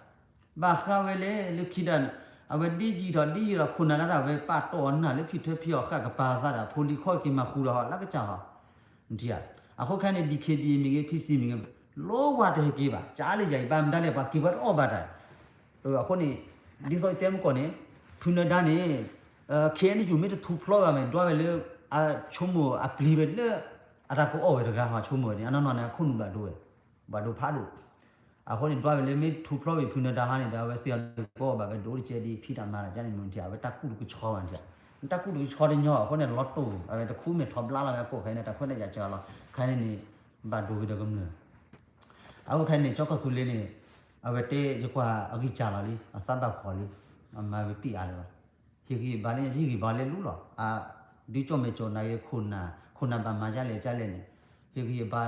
ဘာခါဝဲလေလူခိဒန်အဝဒီကြီးတော့ဒီရခုနာနာပဲပတ်တော်နာလေဖြစ်ဖြစ်ခကပါစားတာဖိုလီခေါ်ကီမခူတော့လက်ကချာဒီရအခုခန်းနေ DKB မိငယ် PC မိငယ်လောဝတ်တဲ့ကေပါကြားလေကြိုင်ပမ်တန်းနဲ့ပါကေဘတ်အော်ဘာတိုင်အခုနေဒီဆိုတဲမကောနေဖူနဒါနေခဲနေယူမီတူဖလောရမယ်တော့ပဲလေ chomo a plive ada ko o de ga ha chomo ni anana na khunu ba do pha do a khoni twa le me thu pro bi phuna da ha ni da we sia ko ba be do che di phi da ma la ja ni mun tia we ta ku ku cho wan tia ta ku du cho de nyo ko ne lot to a de khu me thop la la ko khai ne ta khone ja cha la khai ni ba do de gam ne a ko khai ni cho ko su le ni a we te je kwa a gi cha la li a sa ba kho li a ma we pi a le ba ki ba le ji ki ba le lu lo a di cho me cho na ye khuna ba ma ja le cha le ni ki ba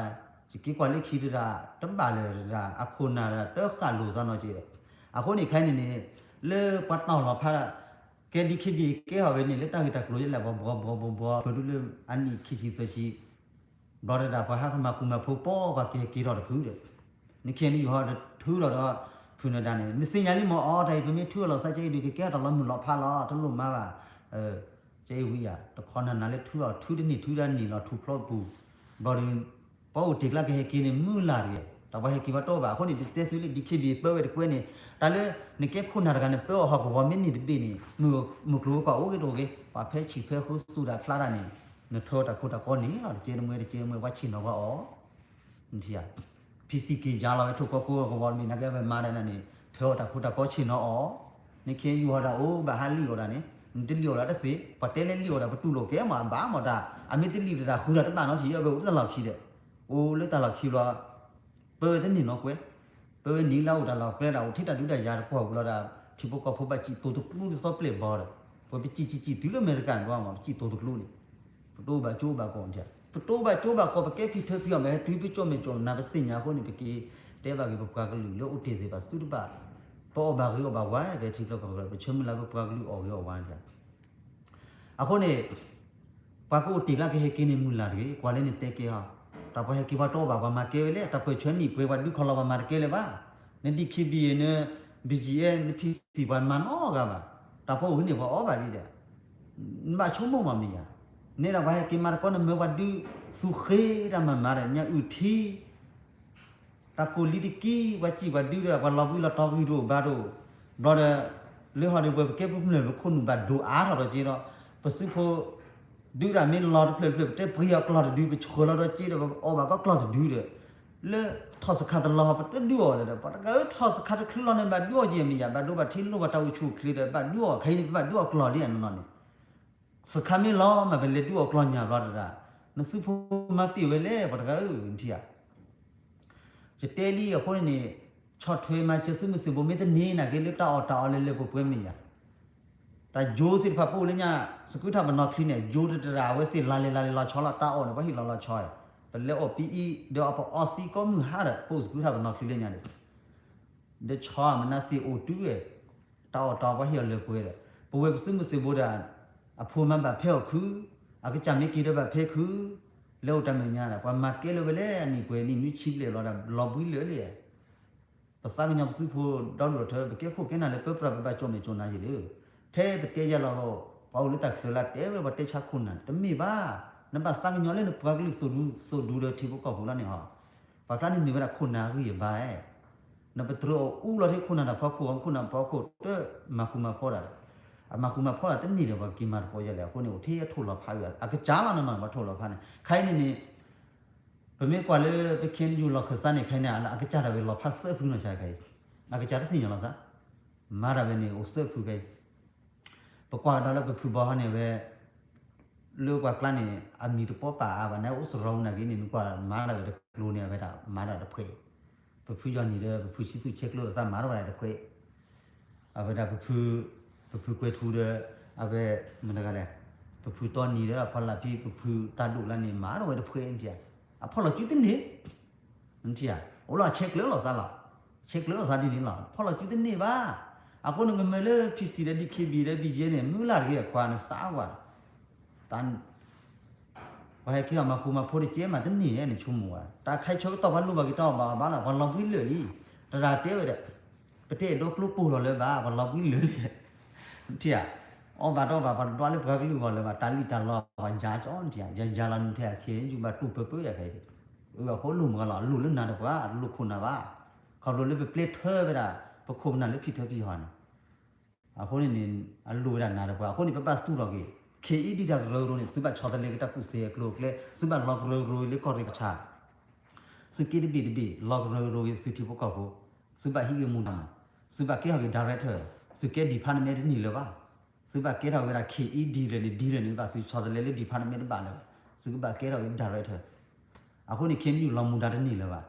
ki kwa le khi ra tam ba le ra a khuna ra te kha lu sa no ji de a ko ni khai ni le pat no lo pha ke di khi bi ke ha we ni le ta ki ta klo ye la bo bo du le an ni khi chi so chi ba da ba ha ma khu ma pho po ba ke ki ro de phu de ni khen ni ho de thu ro do phun da ni mi sin nya li mo o dai pe mi thu lo sa chai du ke da lo mu lo pha lo to lo ma ba chai wi ya to khona na le thu de ni thu da ni lo thu phlo bu ba ri bao tiệc là cái kia này mưa là gì, tao bảo cái kia to bà, con đi tết xử lý đi kia bị bơ về quên này, ta lấy những cái khuôn nào cái này bơ họ có mấy này đi này, mưa lúa có cái đồ cái, bà phải chỉ phải khâu su đã phá ra này, nó thôi ta khâu ta con ní là chơi mới vắt chín nó vào ó, gì à, PC kia giá là thuộc có bọn mình cái về mà đây này, thôi ta khâu ta có chín nó ó, những cái yêu là ô bà hai liều là này, tin liều là đó gì, bà tên lên liều là bà tu lô cái mà bá mà ta, anh mới tin liều là khâu là các bạn nó chỉ ở đâu rất là khí đấy. ô lấy ta là khi lo bơi thế nhìn nó quế bơi ní lâu ta là quế đầu thích là đứa đại gia của họ là thì bố có phụ bà chỉ tổ chức luôn so play ball rồi bị chỉ tí luôn American qua mà chỉ tổ chức luôn tôi bà chú bà còn chứ tôi bà có cái phi thơ phi mà tuy biết cho mình cho nạp sinh nhà con này cái để bà cái bậc cái lũ út thì bà sút bà bỏ bà cái bà quá về thì nó còn là chấm là bậc cái lũ ở cái quan chứ à con này bà có tỷ là cái này muốn là cái quan lên này cái ha ta phải kiva to ba ma ke le ta phải chön ni pwe ba du khola ba ma ke le ba ne di khi bi ne bgn pc ban man o ga ba ta pho ni ba o ba di de ba chom mo ma mi ya ne la ba ke ma ko ne me ba du su khe da ma ma nya u thi ta ko li di ki ba chi ba du da ba la bu la to gi do ba do ba de le ha de ba ke bu ne ko nu ba do a tho do ji do pa su phoดูได้ไม่รอดเพลิดแต่พยากรอดดูไปชวนเราจีเราออกมาก็กรอดดูเลยเลยทอสกัดรอไปดูเลยปะก็ทอสกัดคลอนเนี่ยแบบดูจีมีอย่างแบบดูแบบที่รู้ว่าเราชูคลีเลยแบบดูใครแบบดูกรอดเนี่ยนั่นนี่สกัดไม่รอมาเป็นเลยดูกรอดเนี่ยรอดได้นั่นสุภมาปีเวล่ปะก็ที่อ่ะจะเตลี่คนนี้ช็อตเทมาจะซื้อมือซื้อบ่ไม่ได้นี่นะก็เลยต่อเลยบ่เพิ่มมีอ่ะแต่โยสิพาปูเลยเนี่ยสกุลทำมันนอคลีเนี่ยโยจะราเวสิลาเลชอละตาอ่อนว่าหิลาชอยแต่แล้วปีอีเดี๋ยวเอาออซีก็มือหาเลยปูสกุลทำมันนอคลีเลยเนี่ยเดี๋ยวชอมันน่าสิโอตู้เอตาว่าหิเลยปูเลยปูเวซึ่งมันสิบูดานอ่ะพูมันแบบเพ่อคืออ่ะก็จำไม่กี่เดือนแบบเพ่อคือแล้วจำไม่เนี่ยแหละพอมาเกลไปเลยนี่ปูนี่มีชิลเลยเราบุยเลยภาษาเนี่ยซื้อพูดาวน์เธอไปเก็บพวกแค่นั้นเลยเพื่อปรับไปจนในจนนั้นอยู่เลยเทปเตยาเราพอรู้ตักคือละเตยว่าเตชักคุณนั่นแต่มีบ้านั่นบ้าสังยอเลยนึกปากลิสูดูเลยที่พวกเขาพูดแล้วเนี่ยฮะปากนั้นมีเวลาคุณนาคืออย่างบ้านั่นเป็นตัวอู้เราที่คุณนั่นพอคุณนั่นพอคุณเตอมาคุมาพอได้มาคุมาพอได้แต่นี่เดี๋ยวว่ากินมาพอจะแล้วคนเนี่ยที่ทุลพายอยู่อ่ะก็จ้าแล้วนั่นว่าทุลพายเนี่ยใครนี่เป็นไม่กว่าเลยไปเขียนอยู่หลอกคือสั้นเนี่ยใครเนี่ยอ่ะก็จ้าเราเป็นหลอกพัสเซอร์พูดหน่อยใช่ไหมอ่ะก็จ้าได้สิ่งอย่างนั้นซะมาเราเป็นเนี่ยอุศพูดไงปกว่าเราไปพูดบ้านเนี่ยเว้ยเรื่องว่ากลั่นเนี่ยอามีตัวป้าวันนี้อุศเราเนี่ยกินนี่กว่ามาเราไปกลัวเนี่ยไปด่ามาเราไปพูดย้อนนี่เด้อไปพูดชิสุเช็คโลดซะมาเราไปเผยเอาไปด่าไปพูดกวยทูเด้อเอาไปมันอะไรไปพูดตอนนี้เด้อพอละพี่ไปพูดตาดุแล้วเนี่ยมาเราไปเผยนี่จ้ะอ่ะพอเราจุดนี้นั่นจ้ะโอ้เราเช็คเรื่องเราซะละเช็คเรื่องเราซะดีนี่ละพอเราจุดนี้บ้าอ่ะคนนึงมันเลยพิสิทธิ์ดิคีบีเลยบีเจเนี่ยมือลาเกี่ยควานสาวะตันว่าให้คิดมาคุมาพูดเจมาตั้งนี่เนี่ยชั่วโมงแต่ใครชอบตอบพันลูกบางทีตอบบ้านเราวันเราวิ่งเลยแต่ราเต้เลยประเทศโลกลูกปูเราเลยบ้าวันเราวิ่งเลยเที่ยอ๋อบ้านเราบ้านเราเลยพวกลูกเราเลยบ้าตาลีตาล้อวันจ้าจ้อนเที่ยยาลันเที่ยเขียนอยู่บ้านตู้เปื่อยๆอย่างไรเขาลุ่มกันหรอลุ่มเรื่องนั้นดีกว่าลุ่มคนนะว่าเขาลุ่มเลยไปเปลี่ยนเธอไปละประคุมนั้นเลยผิดเธอผิดหันคนนี้อันรู้ด้านนั้นดีกว่าคนนี้เป็นบ้าสู้เรากี่ KE di dak ro ni suba chota le ta ku se klok le suba lok ro le ko re cha su ki di bi lok ro su ti po ko ko suba hi ge mu na suba ke ha ge director su ke department ni le ba suba ke ra ge ra KE di le ni ba su chota le department ba le suba ke ra ge director အခုနေခင်းယူလောင်မူတာတနေလဲပါ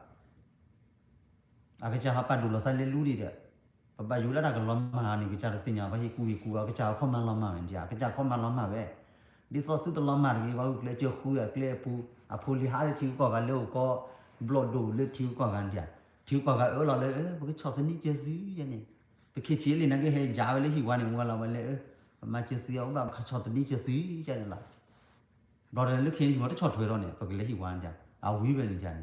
အကကြဟာပတ်ဒူလဆိုင်လေလူတွေတဲ့ပပယူလာတာကလောမဟာနေကြတဲ့စညာဘာဟိကူကူအကကြခေါမန်လောမမန်ကြာအကကြခေါမန်လောမပဲဒီစောစုတလောမရီဘာကလေချခူရကလေပူအဖိုလီဟာချီကောကလေကိုဘလော့ဒူလေချီကောကန်ကြာချီကောကအော်လာလေဘကချောစနီကျေစီယနေပခေချီလေနကေဟဲဂျာဝလေဟိဝါနေဝလာဝလေမချစီအောင်ဘာခချောတနီကျေစီကျန်လာဘော်ဒန်လေခင်းယူတော့ချော့ထွေးတော့နေပကလေဟိဝါကြာအဝီးပဲနေကြတယ်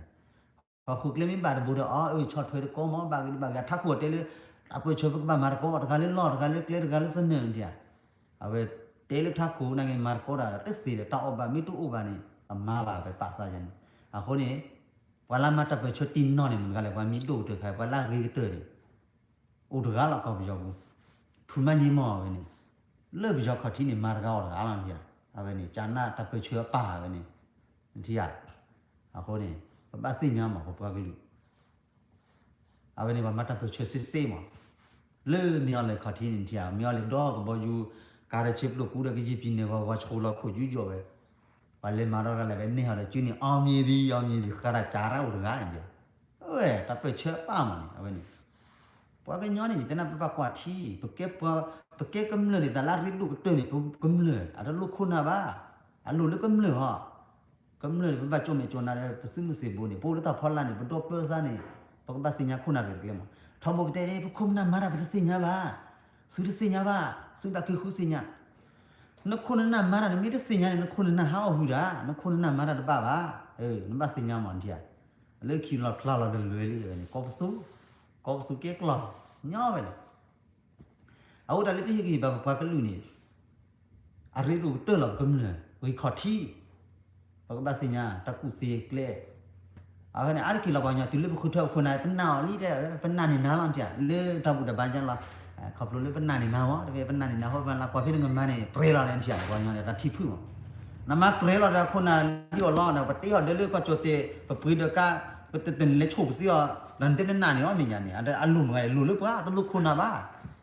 ။အခုကလေးမပါတဲ့ဘူတော့အော်ချော့ထွေးကောမောဘာကလေးဘာကထခုတဲလေအပွေချိုးပမာကောတကလေးလောတကလေးကလေးတကလေးစနေကြ။အဝဲတဲလေထခုနိုင်မာကောတာတက်စီလေတောက်ဘာမီတူအိုဘာနေအမားပါပဲပါစားကြတယ်။အခုနေဝလာမတပချိုတင်နော်နေမကလည်းဝမီတူတခါဝလာရီတဲတယ်။အိုတကားလောက်ကောက်ပြောဘူး။ဖူမညီမောပဲနေလေပြောခတိနေမာကောတာအားလုံးကြ။အဝဲနေဂျာနာတပချိုပါပဲနေ။ဒီရအခုနေပပစိညာမှာဟောပွားကလေးအဝနေမှာမတ်တပချွစစ်စေးမှာလေမြော်လေခတိနေတီယာမြော်လေတော့ဘောယူကာရချစ်လို့ကူရကကြီးပြင်းနေဘောချိုလောက်ခုယူကြောပဲဘာလေမာတော့လည်းပဲနေဟာလေကျွနေအောင်မြည်သည်ခရကြာရဦးရငါနေဟဲ့တပချပါမနေအဝနေပွားကညောနေတနပပကွာတီပကေကမ်လေတလာရီလူကတွနေကမ်လေအတလူခုနာပါအလူလူကမ်လေဟာကမ္လို့ဘာကြုံမကြုံနာလဲပစမှုစေဘူးနေပို့တော့ဖော်လာနေဘတော့ပလစားနေပကပစညာခုနာပဲကလေးမထောင်မတဲ့ခုမနာမာရာပစညာပါစူရစညာပါစူတခုခုစညာနခုနနာမာရာမိတစညာနခုနနာဟာဟူတာနခုနနာမာရာတပါပါအေးနမစညာမန်တီယာလေခီလာဖလာလာတယ်လွယ်လေးပဲကောပစုကဲကလာညောပဲအော်ဒါလေးပြည့်ကြီးဘာကလူနေအရီရူတော်လောက်ကမ္လဲဝေခတိပကပစညာတကုစီကလေအခုနေအားကီလောက်ပါညာတူလေခုထောက်ခုနိုင်ပနာလေးတဲ့ပနာနေနားလောက်ကြလေတဘူးတပန်းချန်လာခေါပလိုလေပနာနေနာဝတကယ်ပနာနေနာဟောပန်လာကွာဖြစ်နေမနေပရေလာလည်းကြာကွာညာတတိဖူနမပရေလာတဲ့ခုနာဒီလောနာပတိရဒလေကချိုတေပပရီဒကပတတင်လေချုပ်စီရလန်တဲ့နာနေရောမြညာနေအလူငယ်လူလေကွာတလူခုနာပါ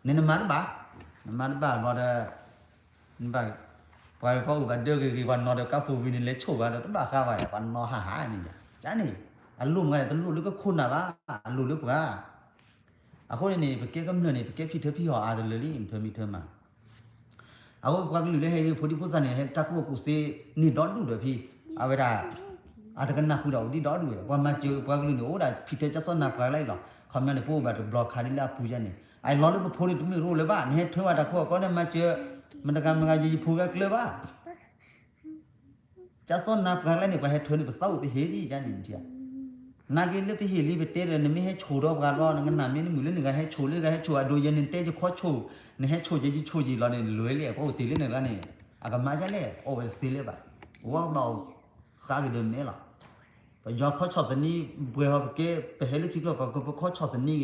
နေနမဘာလောတဲ့နဘာဘာဖောက်ဘာဒဂီဘာနော်ဒကဖူဝင်းလေချိုဘာတော့ဘာခါပါရဘာနော်ဟာနေကြနေအလူငယ်တလူလေကခုနာပါအလူလေကွာအခုနေပကေကမ္လနေပကေဖြစ်ဖြစ်ဟောအားတယ်လေအင်ထမီထမအခုကွာကလူလေဟဲဖိုဒီပုစနေဟဲတကူပုစေနီတော့တူတယ်ဖြစ်အဝဲတာအတကနာခူတော့ဒီတော့တူရဘာမကျကွာကလူနေဟိုဒါဖြစ်တဲ့ချက်စနာပြလိုက်တော့ခမနေပို့ဘာဘလော့ခါရီလာပူကြနေအိုင်လော်လို့ဖိုးနေတူမီရိုးလေပါနေထွန်းတာခေါ်ကောနေမကျမတကမငါကြီးဖူကကလပါချက်စနာပြလိုက်နေဘာဟဲထွန်းနေပစောက်ဟေးဒီကြနေတီနာဂီလေပဟီလီဘတဲရနမေဟဲချိုတော့ကတော့ငနာမင်းမူလေငါဟဲချိုလေကဟဲချိုအဒိုယနေတဲချခေါ်ချိုနေဟဲချိုကြီးချိုကြီးလောနေလွဲလေပေါ့တီလေနေကနေအကမာကြလေအိုဝဲစီလေပါဝေါတော့စားကြတယ်နေလားပကြောခေါ်ချောတနီဘွေဟကေပဟဲလေချီတော့ကခေါ်ချောတနီ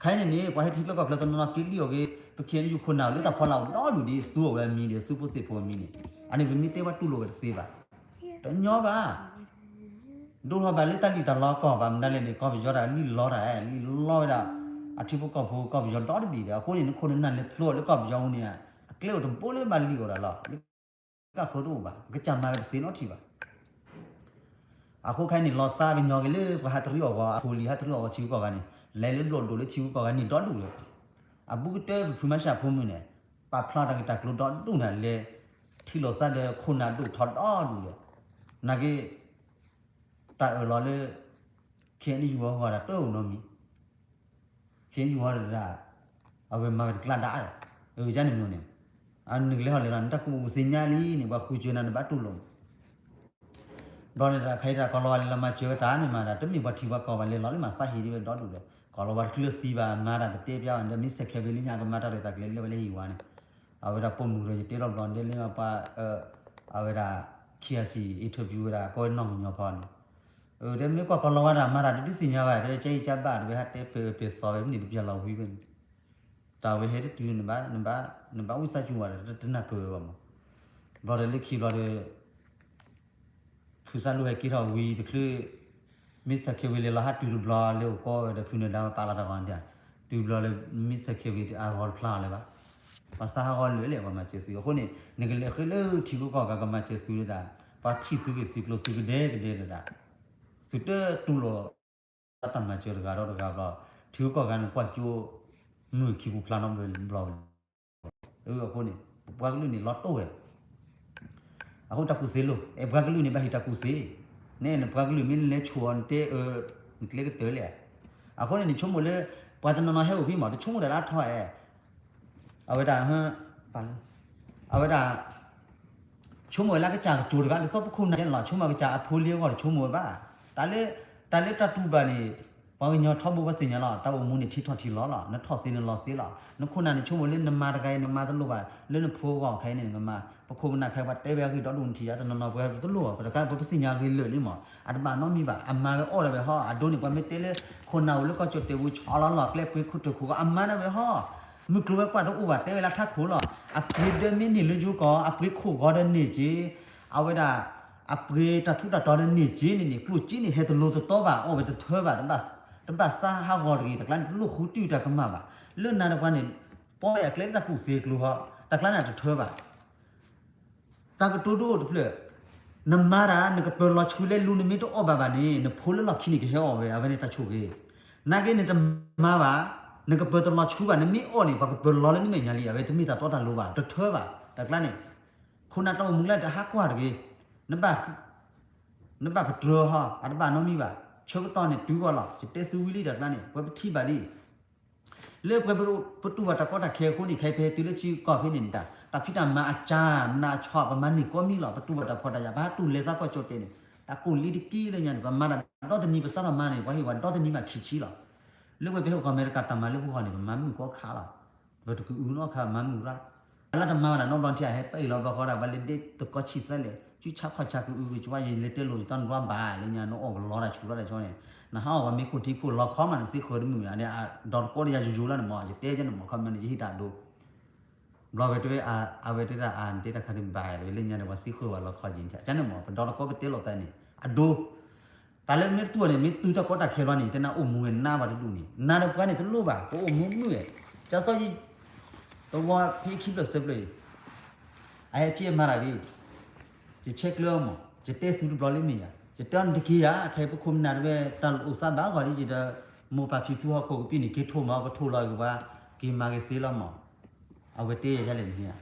ခိုင်းနေဘာဟဲတီလောကကလတနာကီလီယိုကေပခေယူခုနာလေတာဖော်လာတော့လူဒီစူဝဲမီနေစူပစစ်ဖို့မီနေအနေမီတေဝတူလိုပဲစေးပါတညောပါดูเขาแบบลิตาลีตาล้อก่อแบบนั่นเลยนี่ก็ไปย้อนอะไรนี่ล้ออะไรนี่ล้อไปละอาทิตย์พวกก็พูก็ไปย้อนต่อได้ดีเลยคนนี้คนนั้นเลยพลวดแล้วก็ไปย้อนเนี่ยเกลียวถึงโป้เลยมาลีก็ได้หรอก็เขาดูป่ะก็จำมาเป็นสีนอทีป่ะคนใครนี่ล้อซาเป็นย้อนกันเลยก็ฮัตริโอว่าโพลีฮัตริโอว่าชิวก่อกันนี่เล่นหลดดูเลยชิวก่อกันนี่ต่อดูเลยบุกเตอร์พูมาชาพูมือเนี่ยปาพลาดกันตากลุ่มต่อดูนั่นเลยที่ล้อซาเลยคนนั้นดูถอดอ้อดูเลยนักแต่เราเลยเขียนอยู่ว่าเราโตโนมีเขียนอยู่ว่าเราเอาไปมากลั่นได้จันนี่เนี่ยอันนึงเลยเขาเลยนั่นถ้ากูสัญญาลีนี่ว่าคุยจนนั่นบ้าตุลงตอนนี้ใครจะก็รอเลยเรามาเจอตาเนี่ยมาแต่มีวัตถุว่าก็วันเลยเราเลยมาสาเหตุที่เป็นดอดูเลยก็เราวัดคลื่นสีบ้านมาแต่เตี้ยยาวอันเดียวมีเสกเคเบิลนี่ก็มาแต่เลยแต่เลยเลยหิวเนี่ยเอาเวลาปุ่มเลยจะเตี้ยเราตอนเดียวเลยมาเอาเวลาเคียสีอินเทอร์วิวเวลาก็น้องมีพรเดี๋ยวนี้ก็คนเราว่ามาได้ที่สิ่งอะไรได้ใจจับบ้านไปฮัตเตอร์ไปซอยมันนี่เดี๋ยวเราวิบันแต่ไปเห็นที่ตื่นบ้านวิสัยจังหวะจะน่าเบื่อมั้ง บอลเล็กคีบอลคือสั่งลูกให้กี่เท่าวีแต่คือมิสเควิลเราฮัดดูบลอเร็วก็เดี๋ยวพูดในดาวตาลาตะวันเดียดูบลอเลยมิสเควิลอากอลพลาเลยปะภาษาฮอลเลยว่ามาเจอสิคนนี้นึกเลยคือเลือที่กูก็มาเจอสิเลยด่าพอที่สุดสิโลสุดเด็กเลยด่าสุดตัวโลตัดมาเจอกันเราบลอที่กูกันกว่าจูนู่นคิวพลานอมเลยบลอคนนี้พวกลูกนี่ลอตโต้အခုတကူစေလို့ဘဂလူနေဘာဟိတကူစေနဲဘဂလူမင်းလဲချွန်တေကလေးကတဲလေအခုနေချုံမလဲပါတနနဟဲဥပြီးမှာချုံမလဲလားထော်အဲအဝဒဟန်ပါအဝဒချုံမလဲကကြာဂျိုကလည်းစောပခုနေလားချုံမကကြာအဖိုးလေးကချုံမပါတာလေတတူပါနေဘာညောထောက်ဖို့စင်ရလားတောက်မူနေထိထွတ်ထီလောလားနထော့စင်းလောစေးလားနခုနာနေချုံမလဲနမတကိုင်းနမတလို့ပါလဲနဖိုးကောင်ခိုင်းနေငမပခုမနာခိုင်ပါတဲဘဲကြီးတော့ဒုန်တီရတနော်ပွဲတလို့ပကပစညာကြီးလေလိမအတဘာနော်မိပါအမပဲအော်ရပဲဟောအဒိုနေပမေတဲလေခုနာလကချတေဘူးချောလာလောက်လေပွေခုတခုကအမနာပဲဟောမကလဝကတော့ဥပါတဲလာထခိုးလားအပရိဒမင်းနေလူဂျူကောအပရိခိုကောတဲ့နေကြီးအဝဒအပရိတထုတတော်တဲ့နေကြီးနေကလူကြီးနေဟဲတလို့တော့ပါအော်ပဲတထွဲပါတပတ်စာဟာဂေါ်ရီတကလန်လူခုတူတကမှာပါလွတ်နာတော့ကနေပေါ်ရကလေးတခုစေကလူဟာတကလန်တထွဲပါตากตัวดูเพลนมารานก็เปิดลอชูเลลูนมิโตออบาบานี่นพูลลอคินิกเฮอเวอเวเนตาชูเกนาเกนตมาบานก็เปิดลอชูบานมิออนี่บาก็เปิดลอเลนี่เมญาลีอเวตมิตาตอตาโลบาตะเถอบาตะกลานี่คุนาตอมุงละตะฮักกว่าเกนบะปะตรอฮอะตะบานอมีบาชกตอนี่ดูกอลอจิเตซูวิลีตะกลานี่ปะทิบาลีเลปะปะตุวาตะกอตะเคโคนี่ไคเพติเลชีกอพินินตาตาพิตามาอาจารย์นาชอบประมาณนี้ก็มีหรอกประตูวัดพอดายาบ้าตูเลซ่าก็จดเต็นตากูลีดิกี้เลยเนี่ยประมาณดอตนี้ภาษาละมาเนี่ยว่าให้ว่าดอตนี้มาขี้หรอเรื่องไปเฮาอเมริกาตามาเรื่องพวกนี้มันมีก็ขาหรอว่าตุกูเนาะค่ะมันมูระแล้วตามาน่ะน้องลอนที่ให้ไปเราบ่ขอได้ว่าเลเดตก็ขี้ซะเลยจุชักขชักกูจุว่าเลเตโลตอนว่าบาเลยเนี่ยน้องออกล้อได้ชูได้ช่อเนี่ยนะฮะว่ามีคนที่กูรอขอมันสิขอดมือเนี่ยดอตก็ได้อยู่ๆแล้วเนาะเตจันเนาะคอมมันสิตาดูบลอเวตเวอาเวตระอันเตตะคันบายเลยเนี่ยว่าสิขอว่าเราขอจินจันเนาะดอตก็เตโลใจนี่อะดูตาเลมิตัวเนี่ยมิตูตะก็ตะเคลอนี่เตนะอุมูนาบาดูนี่นาดปะนี่ตะโลบาโอ้มูมูเอจะซอจิตัวพี่คิดแล้วเสบเลยไอ้พี่มาราดิจะเช็คเรื่องมั้งจะเตสุบลอลิมีอ่ะจะตอนตะกี้อ่ะใครพวกคุมนาเวตอนอุตสาหะก็ดิจะโมปาพี่ผู้เขาก็ปีนี่เกโทมาก็โทรเลยว่าเกมาเกซีละมั้งเอาไปเตะจะเล่นเนี่ย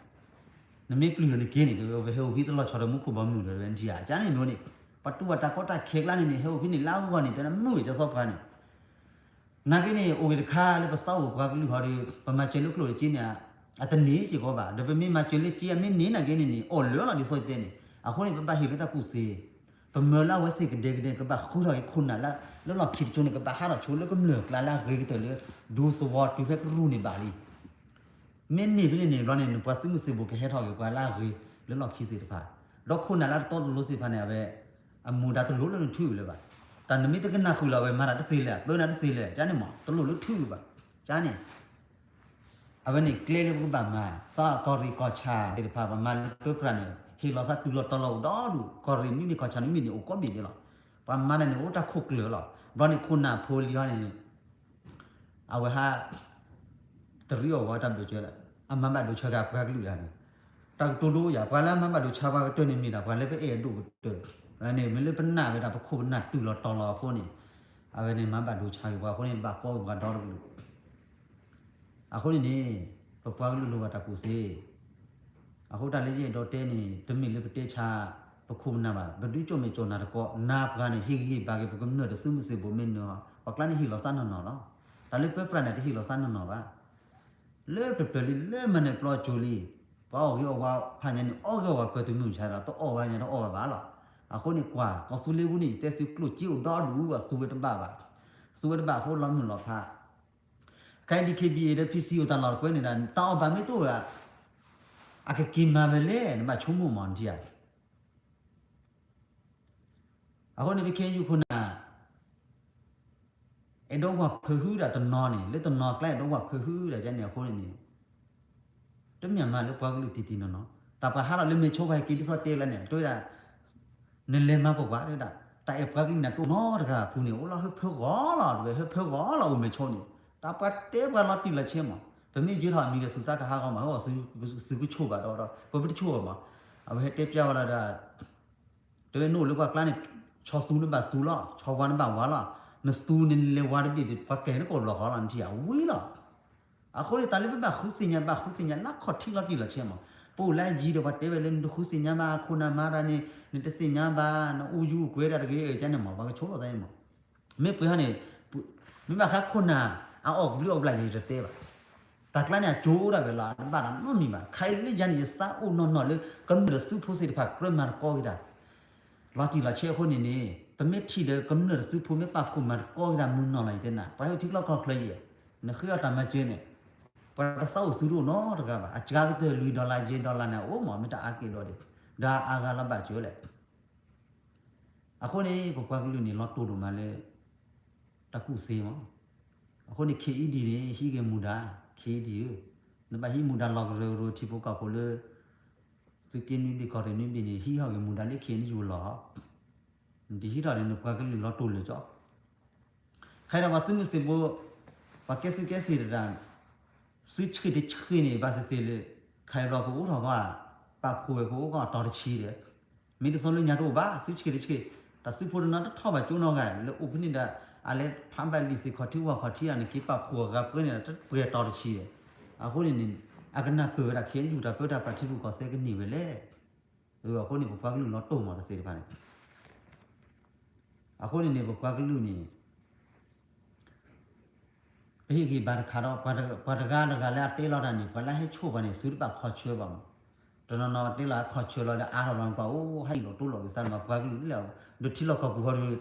นั่นไม่กลืนเลยเกนี่เดี๋ยวไปเฮาพี่ตลอดชอบมุขบอมอยู่เลยเว้นที่อ่ะจ้านี่โน่นนี่ปัตตุวัตตะก็ตะเคกลานี่เฮาพี่นี่ลาวก็นี่แต่นั้นมู่จะซอบกันนี่นาเกนี่โอเวคาเลยปะเศร้ากว่าพี่ลูกเฮาดิประมาณเจลุกโลจิเนี่ยอะตะนี้สิก็บ่าเดี๋ยวไปมีมาเจลิจิอ่ะมีนี่น่ะเกนี่อ๋อเหลือละดิซอยเตนี่อะคนนี่ปะเฮตะกูซีปะเมลาเวสิกเดกก็บ่าคูเราคุณน่ะแล้วเราคิดจนนี่ก็บ่าหาเราชูแล้วก็เหลือกลาเกยก็เลยดูสวอตดูเฟกรู้นี่บาลีမင်းနေပြီနေလောနေပတ်စမှုစေဘုကဟဲထောက်ကွာလာရီလောလောခီစီတဖာတော့ခုနလာတော့လို့စီဖာနေပဲအမူဒါတလို့လို့ထူလေပါတန်နမီတကနာခူလာပဲမာရတစီလေဘယ်နာတစီလေဂျာနေမတလို့ထူပါဂျာနေအဝနေကလေးလေးဘုဘာမာစာကော်ရီကောချာဒီဖာဘာမာတုပရနေဟီလောစာတူလို့တလို့တော့လူကော်ရီမီနီကောချာမီနီအိုကောဘီလေလောဘာမာနေအိုတာခုကလေလောဘာနေခုနာဖိုလီယောနေအဝဟာตรีอวาตับดูเจละอะมัมบะดูชะกะปะกลุยานี่ตักตูดูยาปะละมัมบะดูชาบะตวยนี่มีดาปะเลเปเอดูตวยอันนี้มันเลยปะนะเวดาปะโคบนะตูลอตอลอโคนี่อะเวนี่มัมบะดูชาอยู่ว่าโคนี่บะโคกะดอรุอะโคนี่ปะปะกลุโลวาตะกูซีอะโคตะเลจิดอเตนี่ตมิเลปะเตชาปะโคบนะบะบะดุจ่อเมจ่อนะตะก็นาปะนี่ฮิฮิบะเกปะกะมเนดซุมซิบ่เมนเนาะปะกะนี่ฮิลอซันเนาะเนาะตะเลเปะปะนะฮิลอซันเนาะบาเล่เปลี่ยนเล่มันเนี่ยปลอจูลีป้าเอาว่าพันยันอ้อก็ว่าเปิดตัวหนุ่มชายเราต้องอ้อว่าเนี่ยต้องอ้อบ้าหรออ่ะคนนี้กว่าก็สู้เลี้ยวนี่แต่สู้กลุ่มจิ้วดอดูว่าสู้เป็นบ้าบ่าสู้เป็นบ้าเขาล้อมหนุนหลอกพาใครดีเคบีเอพีซีอยู่ตลอดก็เนี่ยนะต่อไปไม่ตัวอ่ะอาจจะกินมาไปเลยนี่มาชุ่มมือมันที่อ่ะอ่ะคนนี้ไปเคียนอยู่คนน่ะไอ้ดอกว่าเพื่อแต่ตัวนอนนี่แล้วตัวนอนใกล้ดอกว่าเพื่อแต่จะเนี่ยคนนี้ตั้งอย่างมาลูกว่าก็ลูกตีๆเนาะ ta pa ha le me cho bai ki so te la ne toi da ne le ma ko ba de da ta e pa na to no da ga pu ni o la he pho go la de he pho go la o me cho ni ta pa te ba la ti la chen ma ba me ji tha mi le su sa ka ha ga ma ho su ku cho ba do ba bi cho ma a he te pya la da de no lu ba kla ni cho su le ba su la cho wa na ba wa la na su ni le wa de bi pa ke na ko lo ha la ti a wi la a ko le ta le ba khu si nya na kho thi la ti la chen maปูไล่ยีเดี๋ยวว่าเตะไปเล่นดูคุสิญญามาคุณามารานี่นี่เตสิญญาบ้านอูยูกวยอะไรก็จันเนี่ยมาบางก็โชว์อะไรมั้งไม่เพื่อนเนี่ยไม่มาคักคุณาเอาออกวิวออกไหลเลยเตะแบบตัดแล้วเนี่ยจูได้เวลาบ้านนั้นไม่มีมาใครเล่นยันยี่สาวนอนเลยก็มีแต่ซื้อผู้สิทธิ์ผักเริ่มมาก้อยได้เราจีเราเชื่อคนนี้เป็นไม่ทีเดียวก็มีแต่ซื้อผู้ไม่ปากคุณมาก้อยได้มึงนอนอะไรเจ้าน่ะไปเอาทิ้งเราก็เคลียร์เนี่ยคือเอาตามมาเจอเนี่ยปะเศร้าสุดเนาะตะกะบ่อาจารย์ตัวลุย$เจ$นะโอ้หมอไม่ตาอาเกโดดิดาอากาลบะจ่อแหละအခုနေပကွာကလူနေလောတူတူมาเลยตะกุเซมအခုနေ KED တွေဟီကေမူဒါ KED နဘဟီမူဒါလောက်ရိုတီပိုကကိုလေစကင်းနီကော်ရနီဘီနီဟီဟောကေမူဒါလေခေနီယူလောဒီဟီတာနေပကွာကလူလောတူလေကြောခိုင်ရမစမှုစေဘောပကက်စကက်စီရန်switch ที่ชื่อนี่บาสิเลยใครรอกูถามว่าปรับคุยกูก็ต่อได้ชี้เลยมีแต่ส่วนเลยญาติบ้า switch ที่ชื่อแต่switch พวกนั้นถ้าไปจูนเอาไงแล้วอุปนิดาอะไรพันไปลิสิขอที่ว่าขอที่อันนี้คิดปรับคุยกับเพื่อนเนี่ยจะเปิดต่อได้ชี้เลยคนนี้อาการน่าเปิดอะเขียนอยู่แต่เปิดแต่ปฏิบัติก็เสียกันหนีไปเลยคนนี้ผมฟังรู้ล้อโตมาแต่เสียไปคนนี้ผมฟังรู้นี่พี่กี่บาร์คาร์ปาร์กาลาเตลอดานี่พอละให้ชูบานี่สุดปากขอชัวบ่ตอนนั้นเตลาขอชัวแล้วอาเราก็โอ้ให้เราตู้เราสั่นมาฟังรู้แล้วดูที่เราก็บ่รู้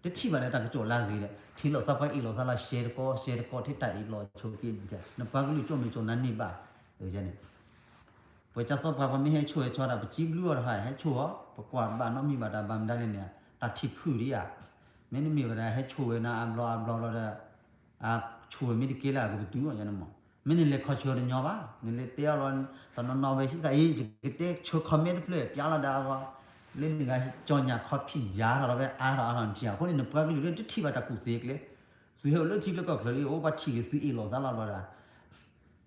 ที่ที่มาแล้วตะโจลาเลยที่เราซับไปอีเราซะละแชร์ก็ที่ตาอีเราโชกินจ้ะนฟังรู้จ่อมีจ่อนั้นนี่บ่จังนี่พอจะซับว่าไม่ให้ช่วยชอดไปจิ้มรู้ว่าให้ชัวประกวดบ้านเนาะมีบาดาบามได้เนี่ยตัดที่พื้นดิอ่ะไม่ได้มีว่าให้ช่วยนะอัมรอแล้วช่วยไม่ได้เกี่ยวกับตัวอย่างนั้นมั้งไม่เนี่ยเลยขอช่วยเนี่ยว่าเนี่ยเลยเตี้ยร้อนตอนนั้นนอร์เวย์ที่ก็จะเตี้ยช่วยคอมเมนต์เลยยาละดาวเล่นยังไงจอนยาคอพี่ยาเราไปอ่านที่คนนี้เนี่ยพวกนี้เรื่องที่ว่าตะกุเสกเลยซื้อเรื่องที่แล้วก็เลยโอ้บัตรที่ซื้ออีหลอซาลาบาร์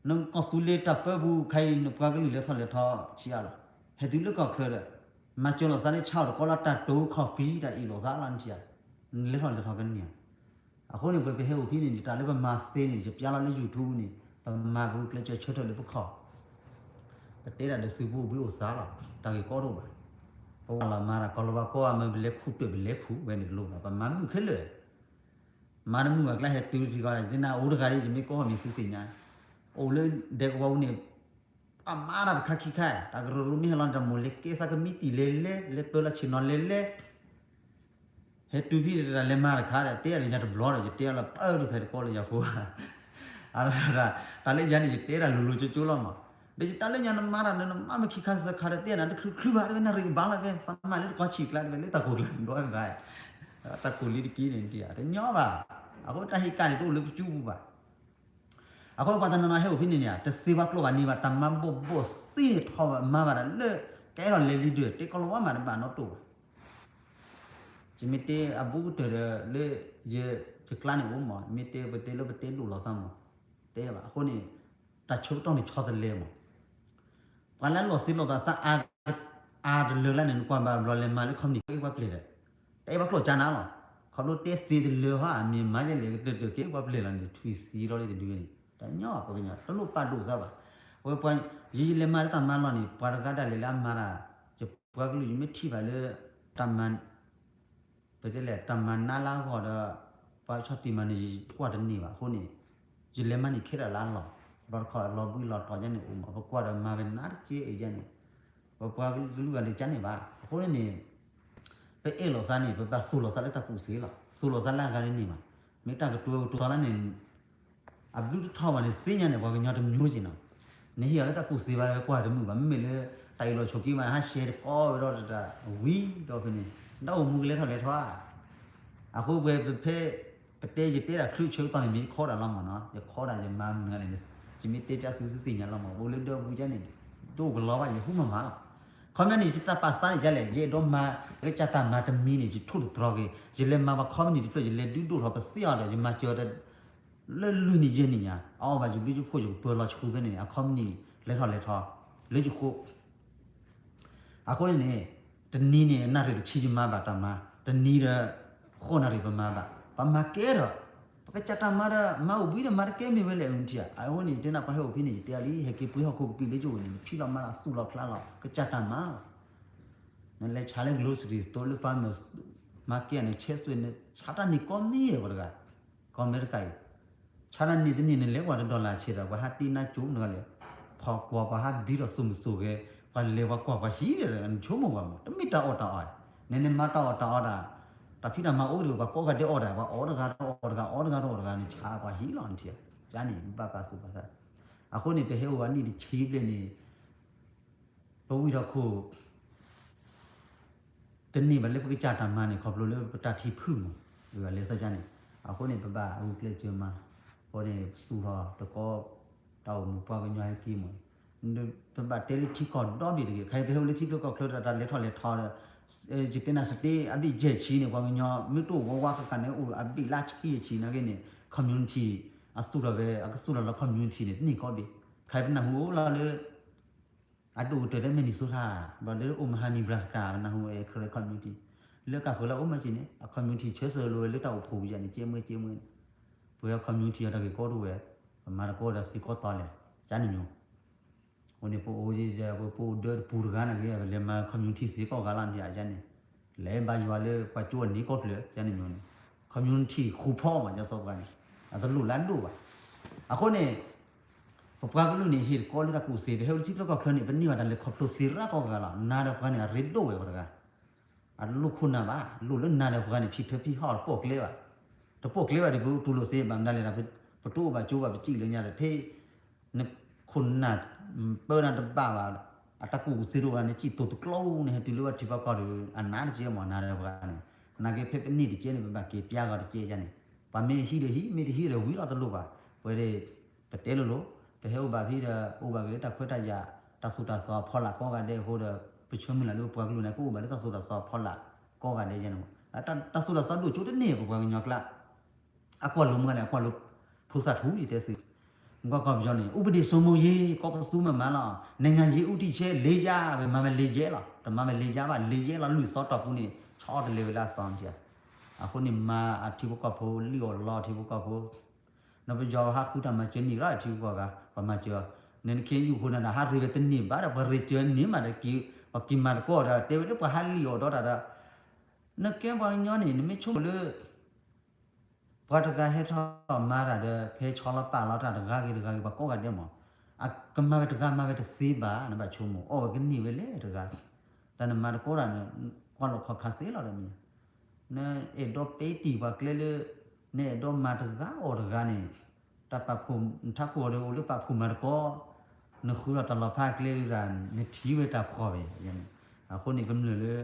นั่งก็สุเลตับเปิลบูใครเนี่ยพวกนี้เรื่องทะเลท่อเชียร์ให้ดูแล้วก็เลยมาจนเราซาเนี่ยเช่าก็ละตัดตู้คอฟฟี่ได้อีหลอซาลันเชียร์เรื่องทะเลท่อกันเนี่ยအခုနေပဲဟဲ့ဦးဖြစ်နေတာလည်းပဲမာစင်းနေပြလာလေး YouTube နေမာဘူးကလေးချွတ်တယ်လို့ခေါ်တဲတာလည်းစူဘူးပြီးစားလာတာကြီးကောတော့ပါဟိုလာမာကလဘကောအမဘလက်ခုတွေ့ဘလက်ခုပဲနေလို့ပါမမှုခဲလေမာနမှုကလည်းဟဲ့တူစီကလည်းဒီနာအိုးတကားကြီးမြေကောမီစုစင်ညာအိုလေဒေကောနေအမာရခခိခိုတာကရူမီဟလန်တမိုလေကေစကမီတီလေလေပလချီနော်လေเฮ้ตูพี่เราเล่นมาเลยค่ะเตี้ยเลยจะบล็อกเลยจะเตี้ยเราดูใครก็เลยจะฟูอะไรนะตอนเล่นยันจะเตี้ยเราลุยจู่ๆแล้วมั้งเดี๋ยวตอนเล่นยันมาแล้วเนี่ยมันไม่คิดขั้นสักขาดเตี้ยนะคือว่าเป็นอะไรบ้างเลยสมัยนี้ก็ฉีกแล้วเป็นเรื่องตะกุลด้วยไปตะกุลนี่กี่เนี่ยที่อ่ะเดี๋ยวย้อนว่าaku tak hikan itu lebih cuba aku pada nana heu pini ni te siwa klo bani wa tamam bo si tho ma ba le ke ro le li de te ko lo ma ba no tu jimite abu de le je je klan ni wo ma mite bete lo bete lu lo sam te ba ko ni ta chu to ni cho de le mo pa la lo si lo ba sa a de le la ni kwa ba lo le ma le khom ni ke wa ple de te ba klo cha na loเขาโดนเตะซีดเลยว่ามีมาจะเลยเด็กๆเก็บว่าเปลี่ยนอะไรทวีซีเราเลยดูนี่แต่ย่อปกติแล้วลูกปัดดูซะบ่ว่าพอยีเลยมาตามมาแล้วนี่ปาร์กาดาเลยละมาละจะพวกลูกไม่ที่ไปเลยตามมันไปได้แหละตามมันน่ารักกว่าเด้อพอชอบตีมันนี่กว่าเดิมนี่ว่ะคนนี้ยีเลยมันนี่แค่ละล้านหรอกเราขอเราบุยเราต่อจังนี่อุ้มเพราะกว่าเดิมมาเป็นนัดเจ๊อีจังนี่พอพวกลูกกันจังนี่บ่คนนี้ไปเอลอซานี่ไปแบบสูโลซาเลตะกูซีล่ะสูโลซาล่างกันนี่มาไม่ต่างกับตัวละนี่อับดุลท่อมันนี่สิญญาเนี่ยว่าเป็นยอดမျိုးจินะนี่เฮียเลตะกูซีบ่กว่าเดิมบ่ไม่เลยไตโลโชกีมาหาเชร์ก็รอดะวีดอกนี่ดาวมุกเลยเท่าเลยทั่วအခုပဲไปเตจิเตละคลุชตอนนี้มีขอดละมาเนาะจะขอดจะมาเงินนี่จิมีเตจะซื้อสิญญาละมาบ่เลยดอกบูจังนี่都个老板也不嘛嘛了。เขาไม่นี่จิตาปัสสาวะจะเลยเจดอมาเอจัตตามาตมีนี่จิทุดตรอกีเจเลมาว่าเขาไม่นี่จิเปเจเลดูดูเขาปัสสาวะเลยจิมาเจอได้เลื่อนลุนี่เจนี่เนี่ยเอาว่าจิบิจุพูดจุเปิดเราชูกันนี่เขาไม่นี่เล่ทอเลยจุคู่เขาเนี่ยแต่นี่เนี่ยน่าจะชี้จิมาบาตามาแต่นี่เด้อคนอะไรประมาณแบบประมาณเกล้อก็จัตตามาเด้อมาอุบิเด้อมาเกล้ไม่เวลาอุ่นเชียไอ้คนนี้เดี๋ยวน่ะไปให้อุบินี่เดี๋ยวนี้ให้กี่ปุ้ยเขาคุกปีเลยจุนี่พี่เรามาสู้เราพลาดเราก็จัตตามานั่นแหละชาเลนจ์โลสรีตัวลูกฟันมาเกี่ยนเชสตัวเนี่ยชาตันนี่ก็มีเหรอกันก็ไม่ได้ชาตันนี่ตัวนี้เนี่ยเล็กกว่าดอลลาร์เชียร์ว่าฮัตตีน่าจุ่มนั่นแหละพอกว่าฮัตบีเราสุ่มสูงเลยว่าเลวกว่าฮีเลยอันชั่วโมงว่าแต่ไม่ต่อต่อเนี่ยมาต่อแต่พี่ทำมาโอ้ดูว่าก็ได้ออเดอร์ว่าออเดอร์กันนี่ช้ากว่าฮีหลอนเชียจานี่บ้าสุดบ้าอ่ะคนนี้ไปเห็นว่านี่ชีพเลยนี่พอวิธีคู่ตอนนี้มันเรียกว่าจัตตามาเนี่ยขอบรู้เลยว่าตัดที่พึ่งหรืออะไรสักอย่างเนี่ยเอาคนนี้ไปบ้าเอาเกลือเจอมาคนนี้สู้เขาแต่ก็เต่าหมูปลาเป็นยังไงพี่มั้งไปบ้าเตลิที่ก่อนด้อมดีดีใครไปเห็นเลยที่ก็เคลื่อนตัดเล็ดทอเลยจิตเป็นอาสติอภิเจชีเนี่ยว่ามันยังไม่ตัวว่ากันเนี่ยอภิราชกิจชีนะแกเนี่ยคอมมูนิตี้อาสุระเวอาสุระละคอมมูนิตี้เนี่ยนี่ก็ดีใครเป็นหนังหัวเราเลยอะดูเตได้มินิโซตาบาเลโอมาฮานิบราสกานะฮูเอคอมมูนิตี้เลือกกะโคลาโอมาจิเนี่ยคอมมูนิตี้เชสโลเลือกตาโอฟูยันเจมือเพื่อคอมมูนิตี้อะไรก็ดูเอมาก็ได้สิก็ต่อเลยจานนี้วันนี้พอโอ้ยจะพอเดินปูร์กันอะไรเลยมาคอมมูนิตี้สิก็กาลันที่อาจารย์เนี่ยเลยบางอย่างเลยปัจจุบันนี้ก็เลยจานนี้คอมมูนิตี้คู่พ่อมันจะสอบกันอาจจะหลุดล้านดูไปอ่ะคนเนี่ยพอพวกเราเนี่ยเห็นก็เลยตะกูเสียไปเฮลซิปแล้วก็เคลื่อนเป็นนี่ว่าดันเลยขับตัวเสียแล้วก็กาลันน่าจะพวกเนี่ยเรดโดเว้ยพวกกันอ่ะลูกคุณนะบ้าลูกเล่นน่าจะพวกเนี่ยพี่ห่อปกเลยว่ะแต่ปกเลยว่ะเดี๋ยวตูโลเสียแบบนั้นเลยนะประตูแบบจูแบบจี้เลยเนี่ยเลยเท่เนี่ยคุณน่ะเปิดน่ะดับบ้าว่าตะกูเสียด้วยเนี่ยจี้ตัวตุกล้าวเนี่ยที่เรียกว่าที่ว่าก็คืออันนั้นเจ้ามันน่าจะพวกเนี่ยน่าจะเป็นนี่ที่เจ้าเนี่ยแบบเก็บยาก็ที่เจ้าเนี่ยพอไม่ฮีเลยไม่ได้ฮีเลยวิ่งเราตะลุกอ่ะพอได้ไปเตะลุไปเฮลบาพี่เด้ออุบาเกตะခွတ်တရတဆုတဆောဖောလာကောကတဲ့ဟိုတဲ့ပချွန်းမလာလို့ပွားကလူနဲ့ကိုဘာလဲတဆုတဆောဖောလာကောကတဲ့ကျန်တဆုတဆောတို့ချိုးတဲ့နေကိုပွားညောကလာအကွာလုံးကနေအကွာလို့ဖုစတ်ဟူရတဲ့စီငေါကပြောနေဥပဒေစုံမရေးကောပစူးမမလားနိုင်ငံကြီးဥတီချဲလေးကြပဲမမလေးကျဲလားတမမလေးကြပါလေးကျဲလားလူစောတော့ဘူးနေချောတယ်လေလာဆောင်ကြအခုနေမှာအတိဘကဖိုလီော်လော်တိဘကဖိုနောက်ပြီးကြောဟာခုတမှာကျင်းနေရအတိဘကဘာမှကျော်နင်ခင်ယူခုနနာဟာရီတနေဘာဘရီကျင်းနေမှာကီကီမာကောတာတေဝလပဟာလီော်တော့တာနကဲဘာညောနေမချုံလေဘာတကဟဲထောမာရတဲ့ခဲချောလပါလာတာတကားကြီးဘကောကတဲ့မောအကမပဲတကမပဲတစေးပါနဘချုံမောအော်ကနီပဲလေတကားတနမာကောတာကောလခခဆေးလာတယ်မင်းနဲအဲ့တော့ပေတီပါကလေလေနဲတော့မာတကားအော်တကားနေตาปะภูมิถ้าโคเรหรือปะภูมิมันก็นึกคือเราตลอดภาคเกลือรันในทีเวตาพอไปอย่างคนนี้ก็เหนื่อยเลย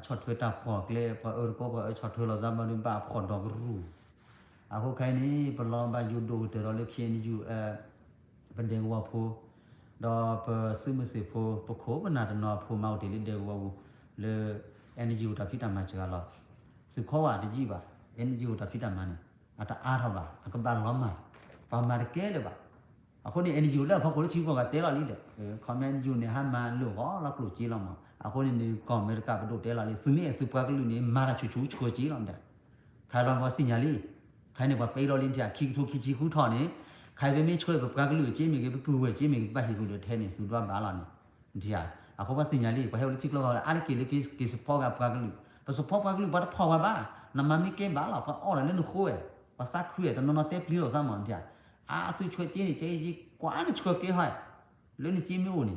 ช็อตเวตาพอเกลือพอก็พอช็อตเธอเราจะมาดูปะพอดอกรูคนใครนี่ปลอมบายูดูแต่เราเลือกเขียนอยู่เป็นเด็กว่าพูดอปซื้อมือเสียพูปโคบนาตนอพูมาอุติลิเด็กว่าเลยเอ็นจีอุตาพิธามาเจอเราซื้อข้อว่าดีจีบ่ะเอ็นจีอุตาพิธามาเนี่ยอาจจะอาร์ทบ่ะก็บางล้อมมาปามาเกลเลยบ่คนนี้เอ็นยูแล้วเขาคนที่ชิวก็เตะเราลิเดคอมเมนต์อยู่ในห้างมาลูกเรากลุ่มจีเรามาคนนี้ก่อนอเมริกาไปดูเตะเราลิสุนี่สุภาพกลุ่มนี้มาราชูชัวจีเราเด้ใครบางว่าสิญญาลีใครเนี่ยว่าไปเราลินจากคิกทุกคิจิคู่ถอนนี้ใครไปไม่ช่วยแบบกลุ่มจีมีก็ไปปูเวจีมีก็ไปให้กูเดือดแทนนี่สุดว่าบ้าเราเนี่ยที่เขาว่าสิญญาลีไปให้เราชิคเราอะไรกี่สปอร์ตกับกลุ่มประสบพบกับกลุ่มว่าพอว่าบ้าน้ำมันไม่เก็บบ้าเราก็อ้อแล้วนี่คู่ภาษาคู่แต่นนเตะปลีเราสามวันที่သူချွေတင်းနေကြီးကွာနေချွေကေဟိုင်လင်းကြီးမျိုးနေ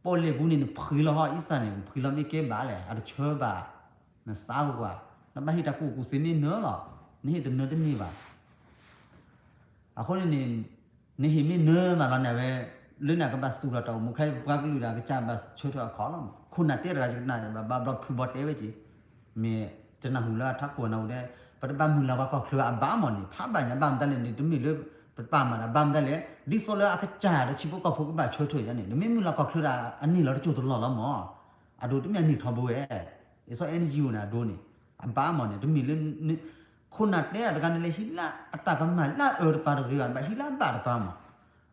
ပေါ်လေဘူးနေဖီလာဟာအစ္စနေဖီလာမေကေဘာလေအချွေဘာနစားကွာနမဟိတကူစနေနော်လာနေတဲ့နော်တဲ့နေပါအခုနေဟိမေနော်မလာနေပဲလွနာကဘတ်စူရတော့မခိုင်ဘာကလူလာကချဘတ်ချွေတော့ခေါ်လာခုနတဲ့ရာဂျနာဘာဖူဘတ်တဲပဲကြီးမေတနဟူလာထခွန်အောင်တဲ့ပတပမူလာဘာကောခလအဘာမနီဖာဘာညာဘာမတလည်းနေတမီလေ pa mà là bam đây lẽ đi số là cái trà đó chỉ có cọc cái bà chơi chơi vậy này nếu mình là cọc là anh này là chủ tụi lò lắm mỏ à đồ tụi mình nịt thò bùi ấy so energy nè đồ này anh ba mà này tụi mình lênคนนัดเนี่ยการเลยฮิลาอัตตากันมาละปาร์กิกันไปฮิลาปาร์ปาม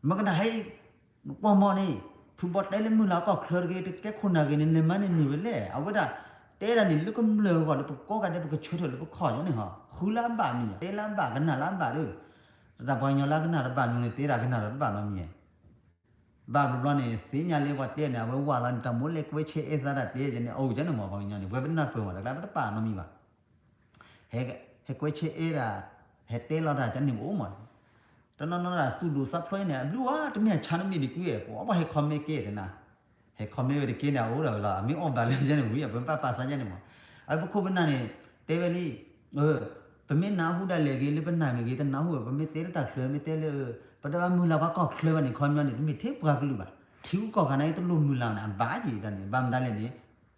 มันก็ได้ปอมอนี่ฟุตบอลได้เล่นมือแล้วก็เคลื่อนกันแค่คนนักเนี่ยเนี่ยมันนี่เวลเลยเอาไว้ได้เตะนี่ลูกก็เลือกก่อนลูกก็กันได้ลูกช่วยเถอะลูกขออย่างนี้ฮะคุลาบามีเตะลาบากันน่ะลาบาด้วยระบายยาลากันน่ะระบายอยู่ในเตะกันน่ะระบายมามีบาลูกนี่สิ่งอย่างเลี้ยงว่าเตะเนี่ยว่าลันตามุเล็กไว้เชื่อซะได้เตะจะเนี่ยโอ้จะเนี่ยมองบางอย่างเนี่ยเว็บน่าเฟื่องว่าแล้วก็ป่ามามีว่าเฮ้เฮ้กวยเชเอราเฮเตลอดาจันนิโอมอนตอนนั้นน่ะสูดูซับพลอยเนี่ยดูว่าตะเมียชานมีดิกุเอก็บ่เฮคอมเมเกตนะเฮคอมเมเวดิเกเนี่ยโอ้ล่ะมีออนบาเลนจันวิเป็นป้าๆซันจันนี่มั้งไอ้พวกคนนั้นนี่เตเวลีปะเมนาฮูดาเลเกลิปนาเมเกตนาฮูปะเมเตลตาเคลเมเตลปะตะมูลาก็เคลวนี่คอมยอนนี่มีเทปกะกลุบะทิวก็กันไอ้ตะลุมูลานะบาจีดันนี่บามดาเลนี่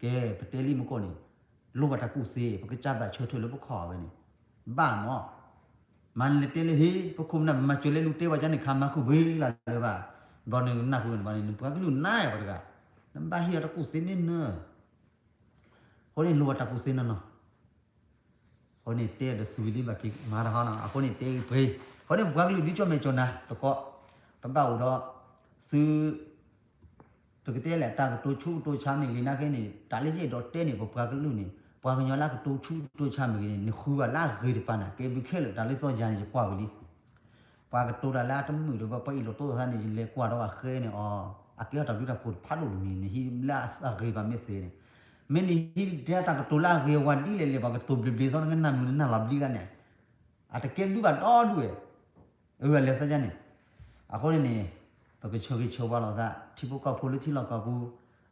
เกปะเตลีมก็นี่ลูบะตะกุเซปะกะจับะช่วยๆแล้วบ่ขอไว้นี่บ้าหมอมันเลยเตเลยเฮ้พวกคุณน่ะมาจเลยลูกเตว่าจันนี่คำมาคือเวลาเลยว่าบอลนึงน่ะคือบ่นี่ปะก็ลูน่ายว่าตะกะนำบาเฮียตะกุเซนี่เนอะคนนี่ลูตะกุเซนั่นเนาะคนนี่เตดสุวิลิบะกิมาราฮานะคนนี่เตเฮ้คนนี่ปะก็ลูดิจ่อเมจ่อนะตะก็ปะบ่าวดอซื้อปกติแหละตาก็ตัวชูตัวชามีกินนะแค่นี่ตาเลยสิดอเตนี่ปะก็ลูนี่ปากยอลากตูชูตูชามีนี่คูว่าลาเกดิปานะเกบิเคลดาลิซอจานี่กว่าวิลิปากตูดาลาตมือดบปอีโลโตซานี่เลกว่าดอเคนี่อ๋ออาเกตาบิดาพูดพาลุมีนี่ฮิลาสเกบาเมเซนี่เมนี่ฮิเดตาตูลาเกวันดิเลบากตูบลิซอนกันนามินะลาบลิกันเนี่ยอาตะเกดูบาดอดูเลซะจานี่อะคนนี่ปากโชกิโชบาลอซาทิปุกะโพลิทิลอกะบู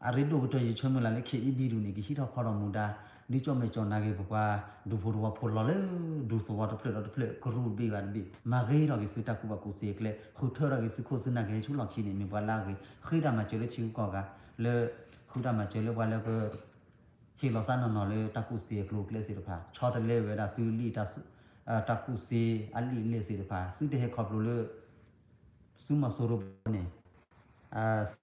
อาริโดกตยชมละเลเคอีดีรูนี่กิฮิทอพอรมูดาดิจ่อเมจ่อนาเกปกว่าดูฟูว่าพลลอเลดูสวัสดิ์เพลกรูบีกันบีมาเกยรอกิสุตะกุบะกุเซกเลขุเทรอกิสุโคสนาเกชุลอคินี่มีบาลาเกkhiดามาเจเลชิวกอกะเลขุดามาเจเลว่าแล้วก็ฮิลอซานนอเลตะกุเซกลูกเลสิรพาชอตเลเวดาซูลีตาตะกุเซอัลลีเลสิรพาสุเตเฮคอบโลเลซุมาโซโรเนี่ย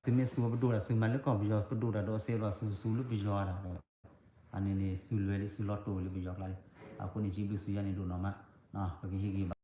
ซิเมซูบดูละซึมันเลก็บิยอปดูดาโดเซรอซูลุบิยอดาอันนี้นี่สุลเวลิสุลอตโตลิบิยอกไลอาคนนี้จิบลุสุยานี่ดูนอมานะปะกิฮิกิ